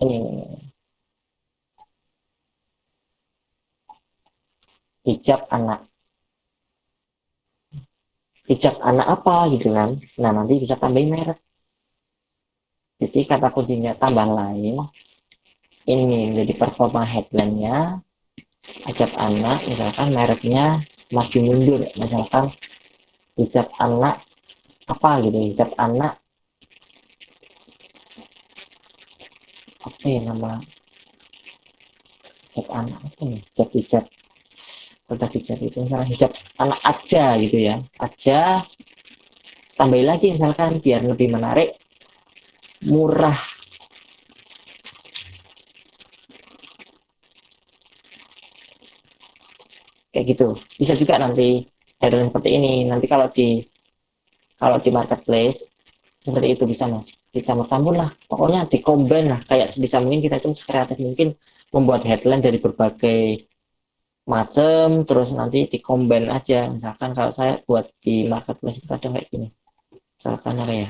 B: Ini. Hijab anak. Hijab anak apa gitu kan. Nah, nanti bisa tambahin merek. Jadi kata kuncinya tambah lain. Ini jadi performa headline-nya. Hijab anak, misalkan mereknya maju mundur. Misalkan hijab anak apa gitu, hijab anak apa ya nama hijab anak apa nih, hijab produk hijab itu misalnya hijab anak aja gitu ya, aja tambahin lagi misalkan biar lebih menarik, murah kayak gitu. Bisa juga nanti headline seperti ini, nanti kalau di marketplace seperti itu bisa mas, dicampur-campur lah, pokoknya di-combine lah, kayak sebisa mungkin kita itu sekreatif mungkin membuat headline dari berbagai macam, terus nanti di-combine aja. Misalkan kalau saya buat di marketplace itu kadang kayak gini, misalkan apa ya,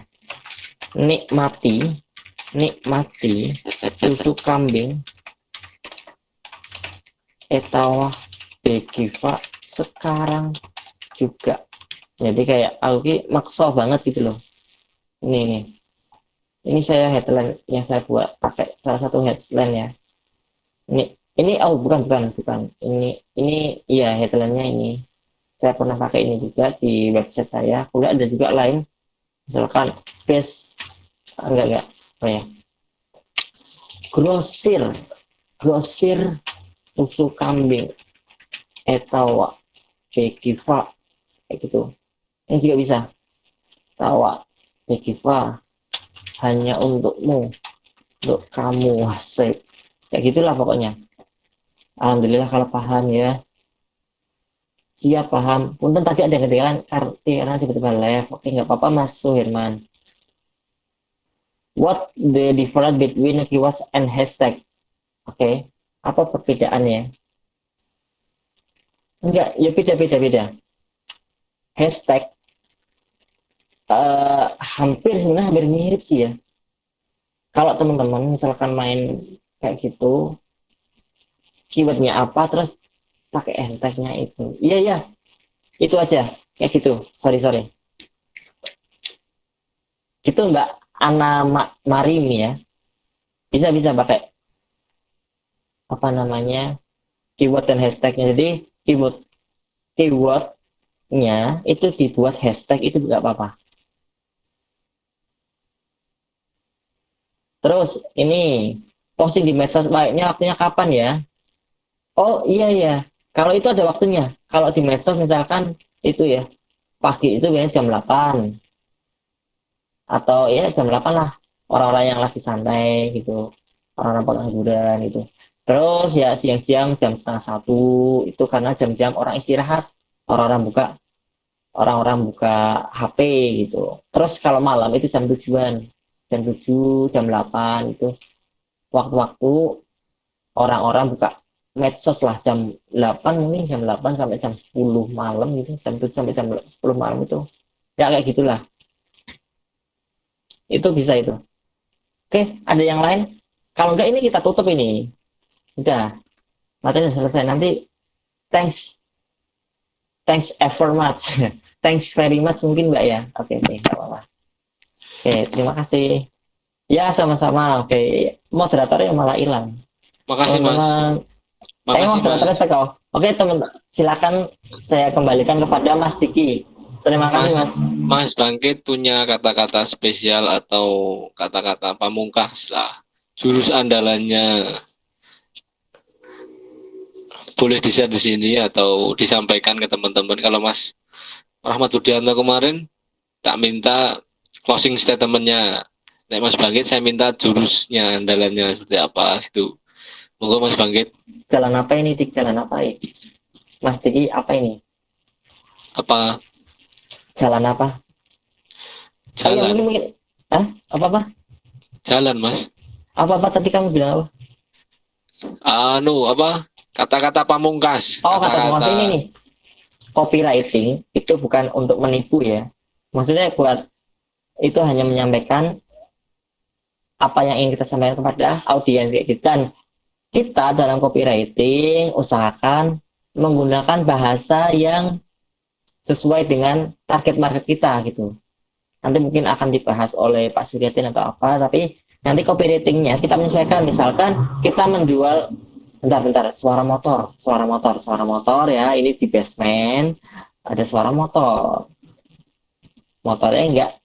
B: nikmati susu kambing etawa Begiva sekarang juga. Jadi kayak aku maksa banget gitu loh. Ini saya headline yang saya buat pakai salah satu headline ya. Ini oh bukan. Ini iya headline-nya ini. Saya pernah pakai ini juga di website saya. Kemudian ada juga lain. Misalkan best enggak. Oh ya. Grosir susu kambing etawa Begiva kayak gitu. Ini juga bisa. Tawa Begiva hanya untukmu, untuk kamu, asik kayak gitulah pokoknya. Alhamdulillah kalau paham ya, siap paham. Punten tadi ada ketinggalan karena tiba-tiba live. Oke, nggak apa-apa Mas Suherman. What the difference between keywords and hashtag? Oke, apa perbedaannya? Enggak, ya beda. Hashtag sebenarnya hampir mirip sih ya. Kalau teman-teman misalkan main kayak gitu, keywordnya apa, terus pakai hashtagnya itu. Iya, itu aja. Kayak gitu. Sorry. Gitu Mbak Ana Marimi ya. Bisa pakai apa namanya keyword dan hashtagnya. Jadi keywordnya itu dibuat hashtag itu nggak apa-apa. Terus ini posting di medsos baiknya waktunya kapan ya? Oh iya. Kalau itu ada waktunya. Kalau di medsos misalkan itu ya pagi itu biasanya jam 8 atau ya jam 8 lah, orang-orang yang lagi santai gitu, orang-orang pengangguran gitu. Terus ya siang-siang jam setengah 1 itu karena jam-jam orang istirahat, orang-orang buka HP gitu. Terus kalau malam itu jam 7-an. jam 7, jam 8 itu waktu-waktu orang-orang buka medsos lah jam 8 mungkin jam 8 sampai jam 10 malam gitu, jam 7 sampai jam 10 malam itu. Ya kayak gitulah. Itu bisa itu. Oke, ada yang lain? Kalau enggak ini kita tutup ini. Udah. Materi selesai. Nanti thanks ever much. Thanks very much mungkin Mbak ya. Oke, enggak apa-apa. Oke, terima kasih. Ya, sama-sama. Oke, moderatornya malah hilang.
A: Makasih Mas.
B: Teman-teman,
A: Makasih
B: moderatornya
A: Mas.
B: kau. Oke, teman, silakan saya kembalikan kepada Mas Diki. Terima kasih, Mas.
A: Mas Bangkit punya kata-kata spesial atau kata-kata pamungkas lah. Jurus andalannya boleh di-share di sini atau disampaikan ke teman-teman. Kalau Mas Rahmat Budianto kemarin tak minta closing statementnya. Nek Mas Bangkit saya minta jurusnya andalannya seperti apa itu. Monggo Mas Bangkit.
B: Jalan apa ini, Dik? Jalan apa ini? Mas Diki, apa ini?
A: Apa
B: Jalan apa? Oh, ya,
A: jalan?
B: mungkin. Hah? Apa-apa?
A: Jalan Mas.
B: Apa-apa tadi kamu bilang apa?
A: Apa? Kata-kata pamungkas.
B: Oh, kata
A: Kata-kata
B: ini nih. Copywriting itu bukan untuk menipu ya. Maksudnya buat itu hanya menyampaikan apa yang ingin kita sampaikan kepada audiens kayak gitu. Dan kita dalam copywriting usahakan menggunakan bahasa yang sesuai dengan target market kita gitu. Nanti mungkin akan dibahas oleh Pak Suryatin atau apa, tapi nanti copywritingnya kita menyesuaikan. Misalkan kita menjual bentar suara motor ya, ini di basement ada suara motornya enggak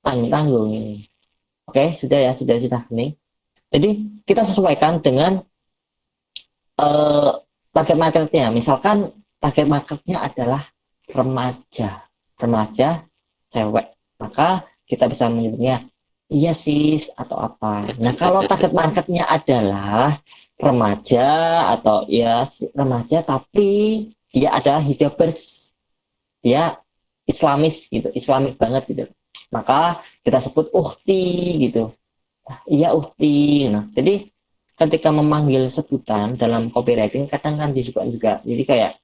B: tanggung ini. Oke, sudah ini. Jadi kita sesuaikan dengan target marketnya. Misalkan target marketnya adalah remaja cewek, maka kita bisa menyebutnya iya sis atau apa. Nah, kalau target marketnya adalah remaja atau ya remaja tapi dia adalah hijabers, dia islamis gitu, islamik banget gitu, maka kita sebut uhti gitu. Iya uhti. Nah, jadi ketika memanggil sebutan dalam copywriting kadang kan disebut juga, jadi kayak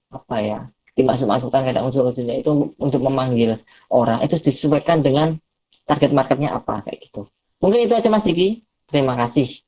B: apa ya, dimasuk-masukkan kadang unsur-unsurnya itu untuk memanggil orang itu disesuaikan dengan target marketnya apa kayak gitu. Mungkin itu aja Mas Diki. Terima kasih.